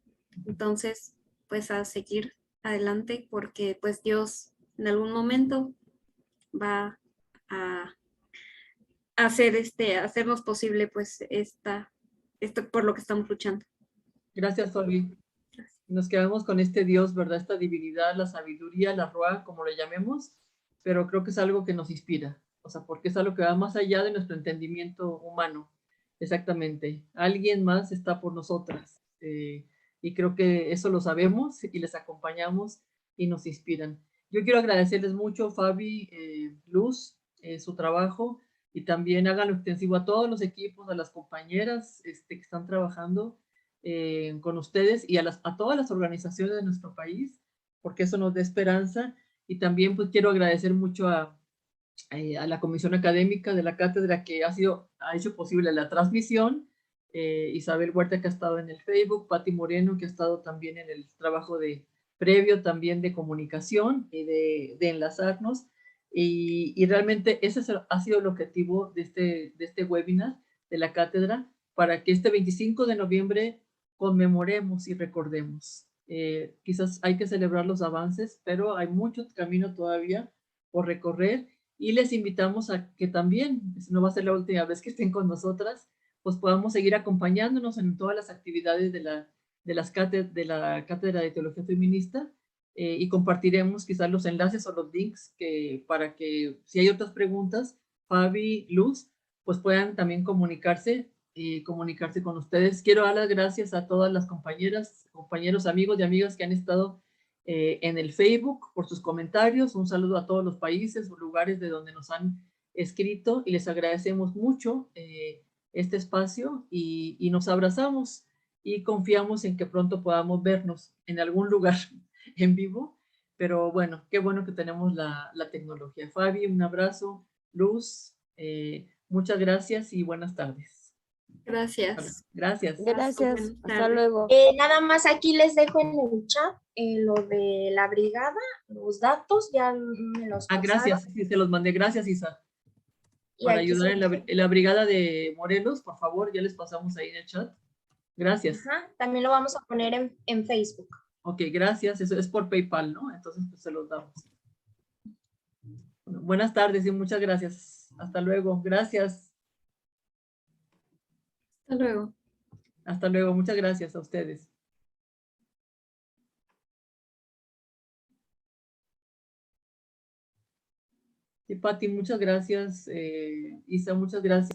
Entonces, pues a seguir adelante porque pues Dios en algún momento va a hacer hacernos posible pues esto por lo que estamos luchando. Gracias, Fabi. Nos quedamos con este Dios, ¿verdad? Esta divinidad, la sabiduría, la Ruah, como le llamemos, pero creo que es algo que nos inspira, o sea, porque es algo que va más allá de nuestro entendimiento humano. Exactamente. Alguien más está por nosotras. Y creo que eso lo sabemos y les acompañamos y nos inspiran. Yo quiero agradecerles mucho, Fabi, Luz, su trabajo, y también háganlo extensivo a todos los equipos, a las compañeras que están trabajando con ustedes y a todas las organizaciones de nuestro país, porque eso nos da esperanza. Y también pues quiero agradecer mucho a la comisión académica de la cátedra que ha hecho posible la transmisión, Isabel Huerta que ha estado en el Facebook, Pati Moreno que ha estado también en el trabajo previo también de comunicación y de enlazarnos, y realmente ese ha sido el objetivo de este webinar de la cátedra, para que este 25 de noviembre conmemoremos y recordemos. Quizás hay que celebrar los avances, pero hay mucho camino todavía por recorrer, y les invitamos a que también, no va a ser la última vez que estén con nosotras, pues podamos seguir acompañándonos en todas las actividades de la Cátedra de Teología Feminista, y compartiremos quizás los enlaces o los links para que si hay otras preguntas, Fabi, Luz, pues puedan también comunicarse con ustedes. Quiero dar las gracias a todas las compañeras, compañeros, amigos y amigas que han estado en el Facebook por sus comentarios. Un saludo a todos los países o lugares de donde nos han escrito, y les agradecemos mucho este espacio, y nos abrazamos y confiamos en que pronto podamos vernos en algún lugar en vivo. Pero bueno, qué bueno que tenemos la tecnología. Fabi, un abrazo. Luz, muchas gracias y buenas tardes. Gracias. Gracias. Gracias, hasta luego. Nada más aquí les dejo en el chat lo de la brigada, los datos, ya me los pasaron. Gracias, sí, se los mandé. Gracias, Isa. Y Para aquí ayudar en la brigada de Morelos, por favor, ya les pasamos ahí en el chat. Gracias. Ajá, también lo vamos a poner en Facebook. Ok, gracias. Eso es por PayPal, ¿no? Entonces, pues se los damos. Bueno, buenas tardes y muchas gracias. Hasta luego. Gracias. Hasta luego. Hasta luego. Muchas gracias a ustedes. Sí, Pati, muchas gracias. Isa, muchas gracias.